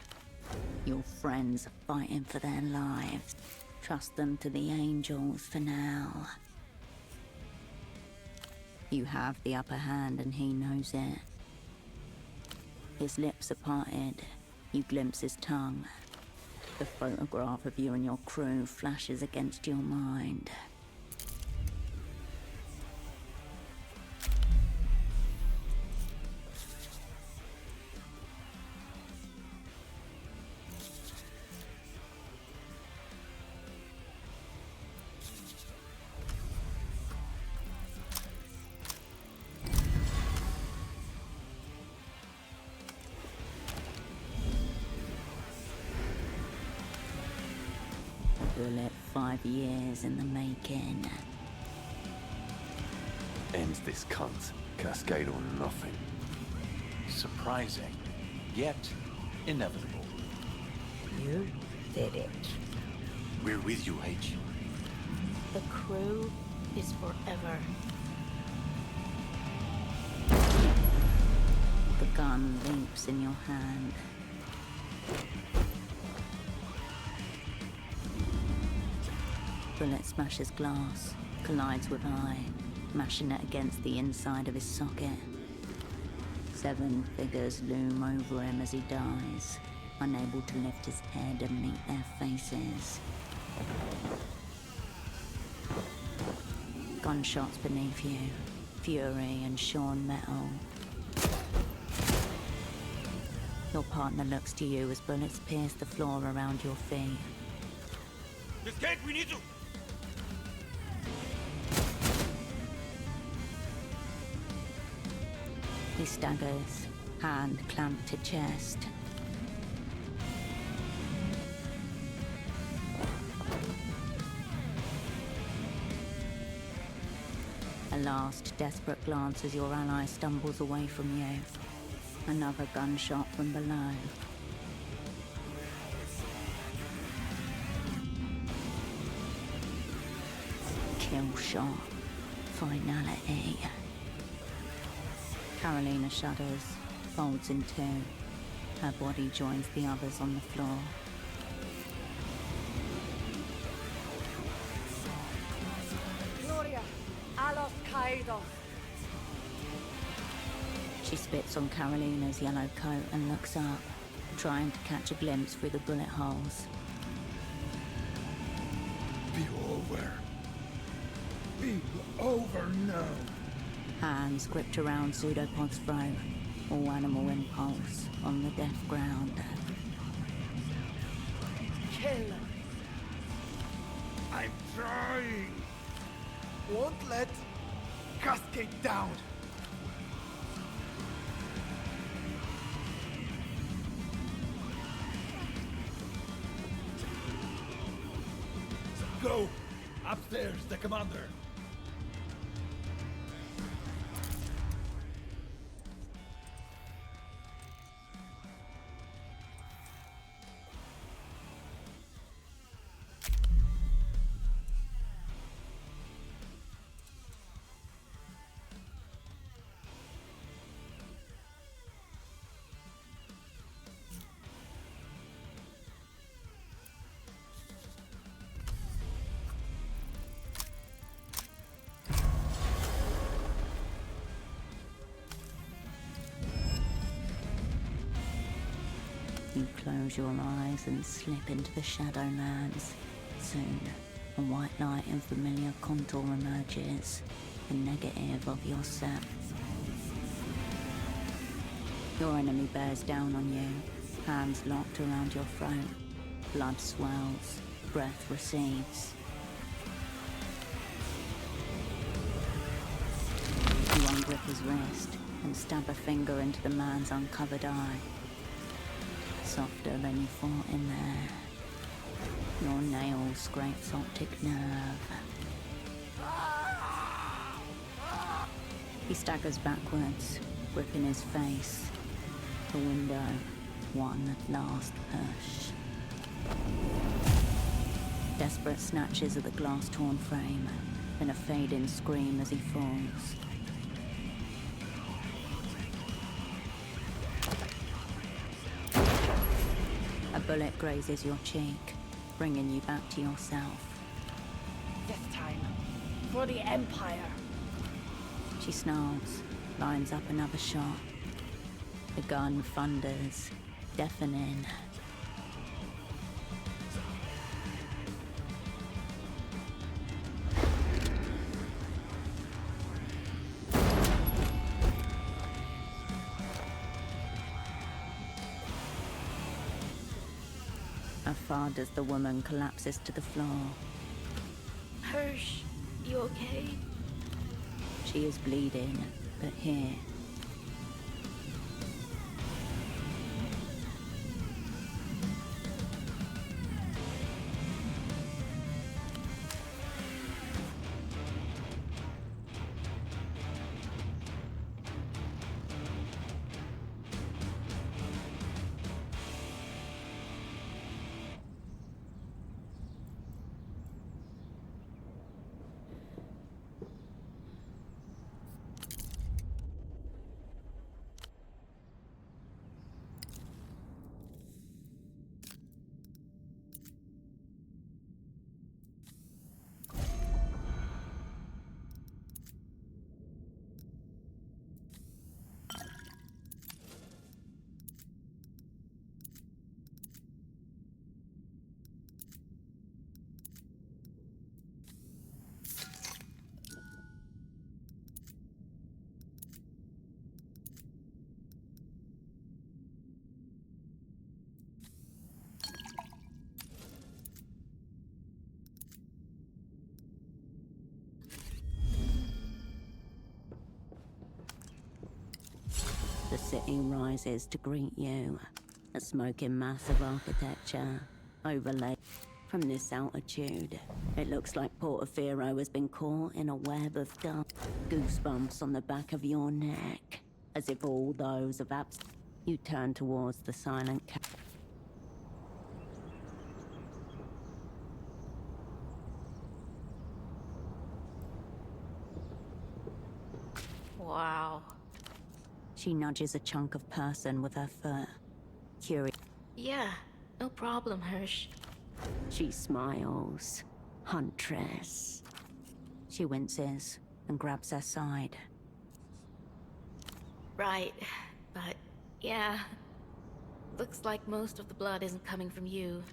[SPEAKER 1] Your friends are fighting for their lives. Trust them to the angels for now. You have the upper hand and he knows it. His lips are parted. You glimpse his tongue. The photograph of you and your crew flashes against your mind. Bullet 5 years in the making.
[SPEAKER 12] Ends this cunt. Cascade or nothing.
[SPEAKER 5] Surprising, yet inevitable.
[SPEAKER 2] You did it.
[SPEAKER 5] We're with you, H.
[SPEAKER 2] The crew is forever.
[SPEAKER 1] The gun leaps in your hand. Bullet smashes glass, collides with eye, mashing it against the inside of his socket. 7 figures loom over him as he dies, unable to lift his head and meet their faces. Gunshots beneath you, fury and shorn metal. Your partner looks to you as bullets pierce the floor around your feet.
[SPEAKER 11] Cascade, we need you!
[SPEAKER 1] He staggers, hand clamped to chest. A last desperate glance as your ally stumbles away from you. Another gunshot from below. Kill shot. Finality. Carolina shudders, folds in two. Her body joins the others on the floor.
[SPEAKER 4] Gloria, a los caídos.
[SPEAKER 1] She spits on Carolina's yellow coat and looks up, trying to catch a glimpse through the bullet holes.
[SPEAKER 12] Be over. Be over now.
[SPEAKER 1] Hands gripped around Pseudopod's throat, all animal impulse on the deaf ground.
[SPEAKER 4] Kill.
[SPEAKER 12] I'm trying. Won't let Cascade down. Go! Upstairs, the commander.
[SPEAKER 1] You close your eyes and slip into the Shadowlands. Soon, a white light and familiar contour emerges, the negative of yourself. Your enemy bears down on you, hands locked around your throat. Blood swells, breath recedes. You ungrip his wrist and stab a finger into the man's uncovered eye. Softer than you fought in there. Your nail scrapes optic nerve. He staggers backwards, gripping his face. The window, one last push. Desperate snatches of the glass-torn frame, then a fade-in scream as he falls. A bullet grazes your cheek, bringing you back to yourself.
[SPEAKER 4] This time, for the Empire.
[SPEAKER 1] She snarls, lines up another shot. The gun thunders, deafening. Afar as the woman collapses to the floor.
[SPEAKER 2] Hirsch, you okay?
[SPEAKER 1] She is bleeding, but here. The city rises to greet you, a smoking mass of architecture, overlaid from this altitude. It looks like Portofiro has been caught in a web of dark. Goosebumps on the back of your neck, as if all those of abs. You turn towards the silent
[SPEAKER 2] Wow.
[SPEAKER 1] She nudges a chunk of person with her foot. Curious.
[SPEAKER 2] Yeah, no problem, Hirsch.
[SPEAKER 1] She smiles. Huntress. She winces and grabs her side.
[SPEAKER 2] Right, but yeah. Looks like most of the blood isn't coming from you.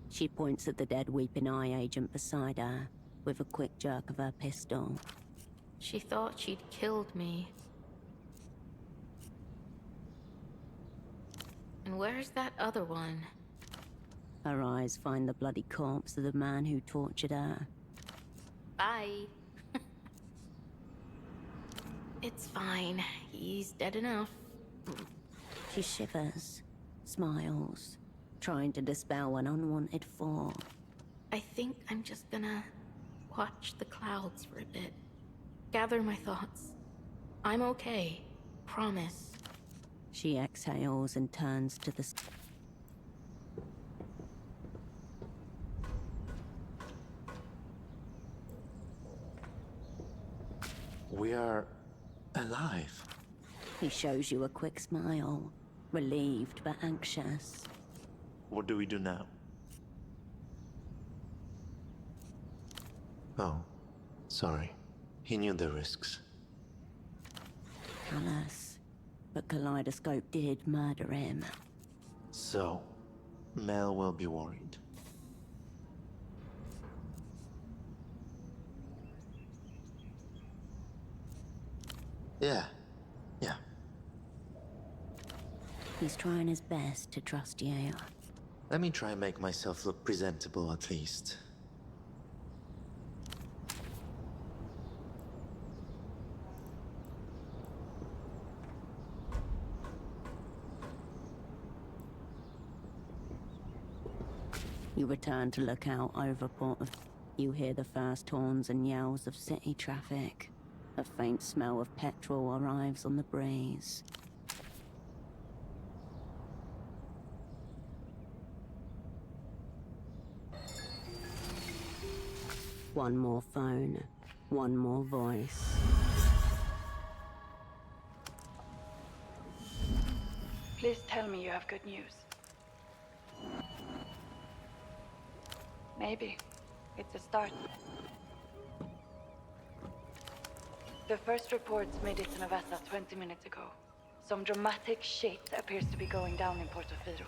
[SPEAKER 1] She points at the dead weeping eye agent beside her with a quick jerk of her pistol.
[SPEAKER 2] She thought she'd killed me. And where's that other one?
[SPEAKER 1] Her eyes find the bloody corpse of the man who tortured her.
[SPEAKER 2] Bye. It's fine. He's dead enough.
[SPEAKER 1] She shivers, smiles, trying to dispel an unwanted thought.
[SPEAKER 2] I think I'm just gonna watch the clouds for a bit. Gather my thoughts. I'm okay. Promise.
[SPEAKER 1] She exhales and turns to the...
[SPEAKER 13] We are alive.
[SPEAKER 1] He shows you a quick smile, relieved but anxious.
[SPEAKER 13] What do we do now? Oh, sorry. He knew the risks.
[SPEAKER 1] Callous, but Kaleidoscope did murder him.
[SPEAKER 13] So, Mel will be worried. Yeah.
[SPEAKER 1] He's trying his best to trust you.
[SPEAKER 13] Let me try and make myself look presentable at least.
[SPEAKER 1] You return to look out over Portofiro. You hear the first horns and yells of city traffic. A faint smell of petrol arrives on the breeze. One more phone, one more voice.
[SPEAKER 4] Please tell me you have good news. Maybe it's a start. The first reports made it to Novetta 20 minutes ago. Some dramatic shit appears to be going down in Portofiro.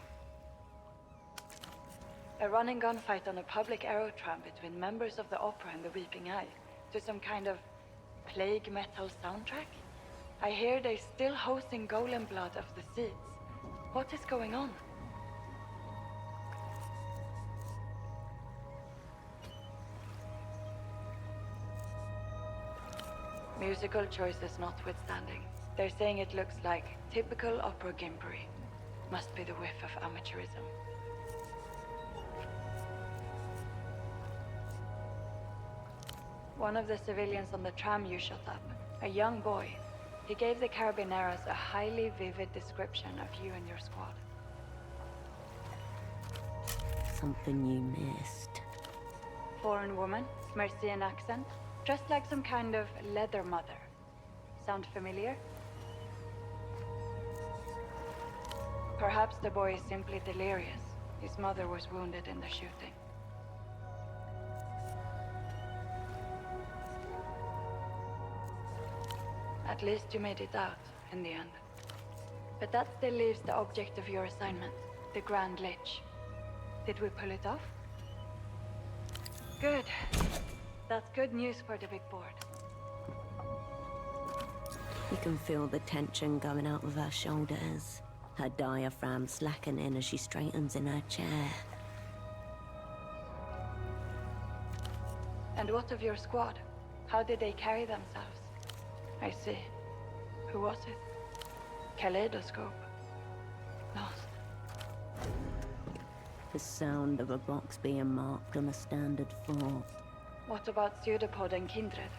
[SPEAKER 4] A running gunfight on a public aerotram between members of the Opera and the Weeping Eye to some kind of plague metal soundtrack? I hear they're still hosting golem blood of the seeds. What is going on? Musical choices notwithstanding, they're saying it looks like typical opera gimpery. Must be the whiff of amateurism. One of the civilians on the tram you shot up, a young boy, he gave the Carabineros a highly vivid description of you and your squad.
[SPEAKER 1] Something you missed.
[SPEAKER 4] Foreign woman, Mercian accent, dressed like some kind of leather mother. Sound familiar? Perhaps the boy is simply delirious. His mother was wounded in the shooting. At least you made it out, in the end. But that still leaves the object of your assignment, the Grand Lich. Did we pull it off? Good. That's good news for the big board.
[SPEAKER 1] You can feel the tension going out of her shoulders. Her diaphragm slackening as she straightens in her chair.
[SPEAKER 4] And what of your squad? How did they carry themselves? I see. Who was it? Kaleidoscope. Lost.
[SPEAKER 1] The sound of a box being marked on a standard fort.
[SPEAKER 4] What about Pseudopod and Kindred?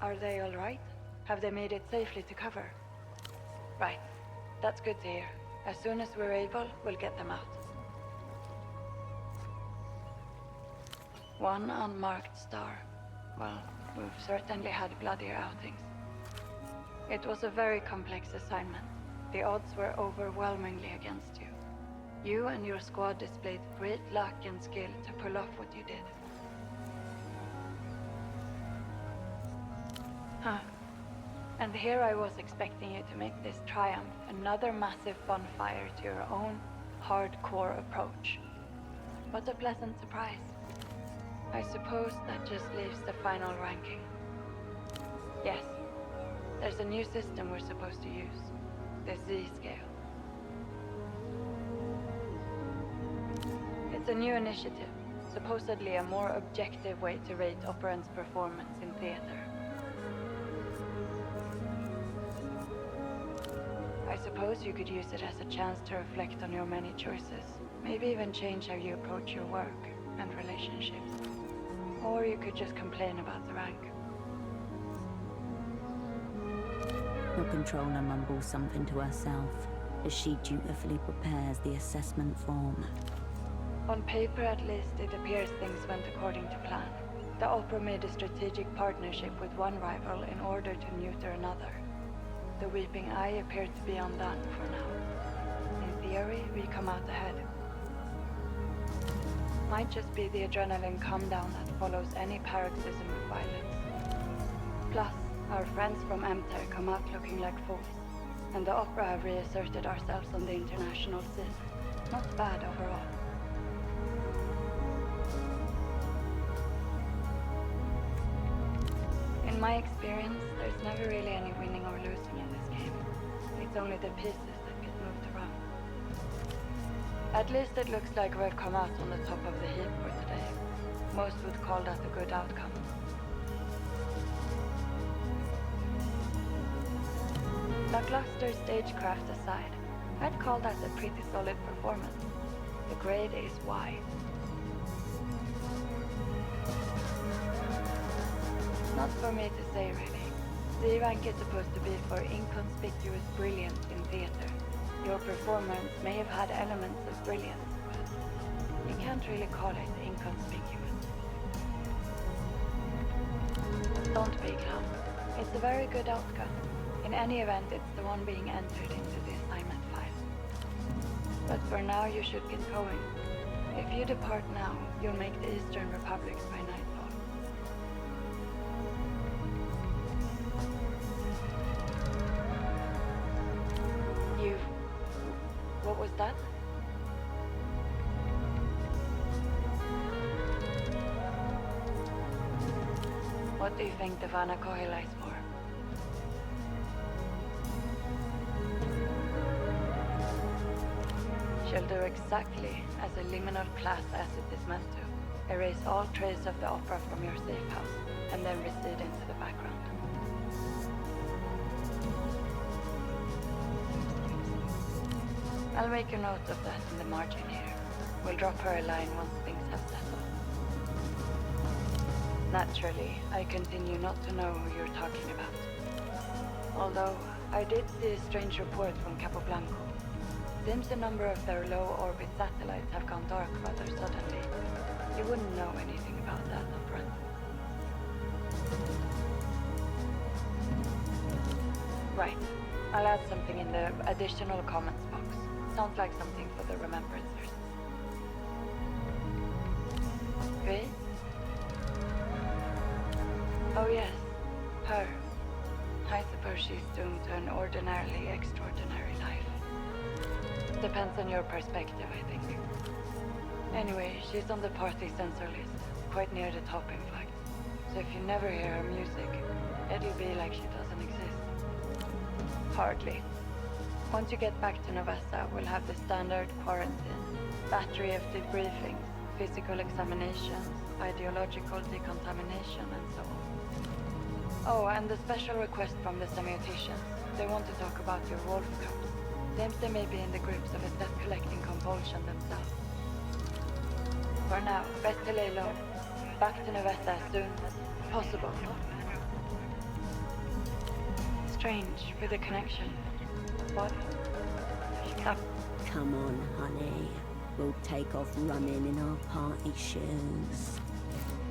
[SPEAKER 4] Are they all right? Have they made it safely to cover? Right. That's good to hear. As soon as we're able, we'll get them out. One unmarked star. Well, we've certainly had bloodier outings. It was a very complex assignment. The odds were overwhelmingly against you. You and your squad displayed great luck and skill to pull off what you did. Huh. And here I was expecting you to make this triumph another massive bonfire to your own hardcore approach. What a pleasant surprise. I suppose that just leaves the final ranking. Yes, there's a new system we're supposed to use. The Z-scale. It's a new initiative, supposedly a more objective way to rate operants' performance in theater. I suppose you could use it as a chance to reflect on your many choices. Maybe even change how you approach your work and relationships. Or you could just complain about the rank.
[SPEAKER 1] The controller mumbles something to herself as she dutifully prepares the assessment form.
[SPEAKER 4] On paper, at least, it appears things went according to plan. The Opera made a strategic partnership with one rival in order to neuter another. The Weeping Eye appeared to be undone for now. In theory, we come out ahead. Might just be the adrenaline come-down that follows any paroxysm of violence. Plus, our friends from Emter come out looking like fools, and the Opera have reasserted ourselves on the international scene. Not bad overall. In my experience, there's never really any winning or losing in this game. It's only the pieces that get moved around. At least it looks like we've come out on the top of the heap for today. Most would call that a good outcome. Lackluster stagecraft aside, I'd call that a pretty solid performance. The grade is Y. Not for me to say, really. The rank is supposed to be for inconspicuous brilliance in theater. Your performance may have had elements of brilliance, but you can't really call it inconspicuous. Don't be glum. It's a very good outcome. In any event, it's the one being entered into the assignment file. But for now, you should get going. If you depart now, you'll make the Eastern Republics by nightfall. was that? What do you think the Vana Kohila is for? She'll do exactly as a liminal class asset is meant to. Erase all trace of the opera from your safe house, and then recede into the background. I'll make a note of that in the margin here. We'll drop her a line once things have settled. Naturally, I continue not to know who you're talking about. Although, I did see a strange report from Capoblanco. Seems a number of their low-orbit satellites have gone dark rather suddenly. You wouldn't know anything about that upfront. Right. I'll add something in the additional comments box. Sounds like something for the remembrancers. Great. Oh yes, her. I suppose she's doomed to an ordinarily extraordinary life. Depends on your perspective, I think. Anyway, she's on the party censor list, quite near the top in fact. So if you never hear her music, it'll be like she doesn't exist. Hardly. Once you get back to Novessa, we'll have the standard quarantine, battery of debriefings, physical examinations, ideological decontamination, and so on. Oh, and the special request from the semioticians. They want to talk about your wolf cubs. Seems they may be in the grips of a debt-collecting compulsion themselves. For now, best to lay low. Back to Novessa as soon as possible. Strange with the connection. What?
[SPEAKER 1] Come on, honey. We'll take off running in our party shoes.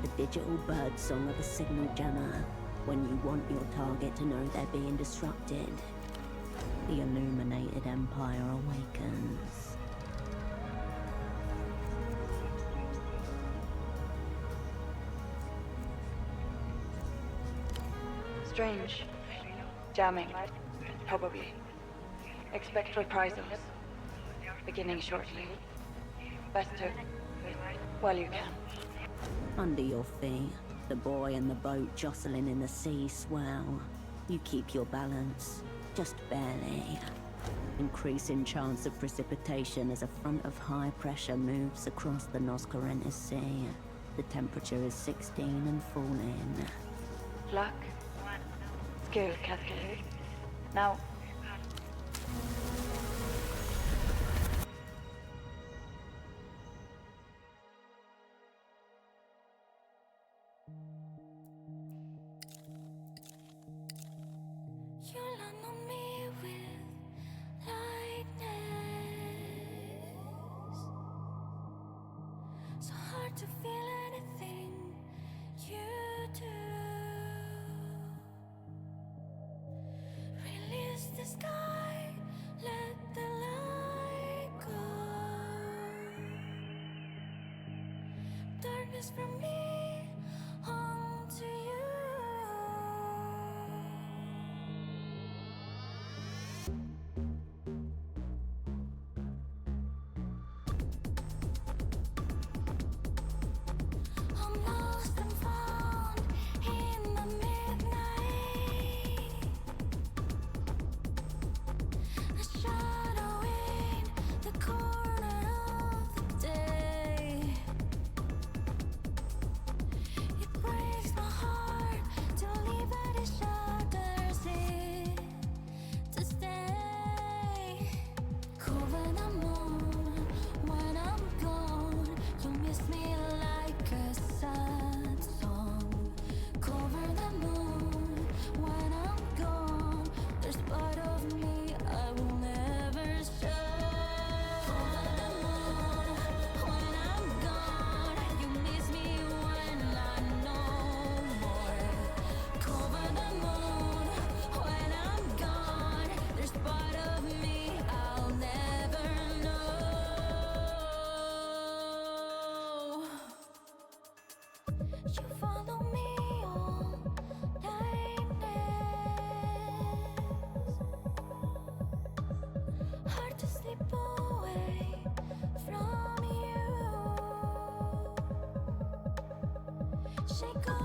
[SPEAKER 1] The digital bird song of a signal jammer. When you want your target to know they're being disrupted. The illuminated empire awakens.
[SPEAKER 4] Strange. Jamming. Probably. Expect reprisals. Beginning shortly. Best to... while you can.
[SPEAKER 1] Under your feet, the boy and the boat jostling in the sea swell. You keep your balance, just barely. Increasing chance of precipitation as a front of high pressure moves across the Nos Corrientes Sea. The temperature is 16 and falling.
[SPEAKER 4] Luck. Skill, Cascade. Now...
[SPEAKER 14] to feel anything you do. Release the sky, let the light go. Darkness from me onto you. shake off.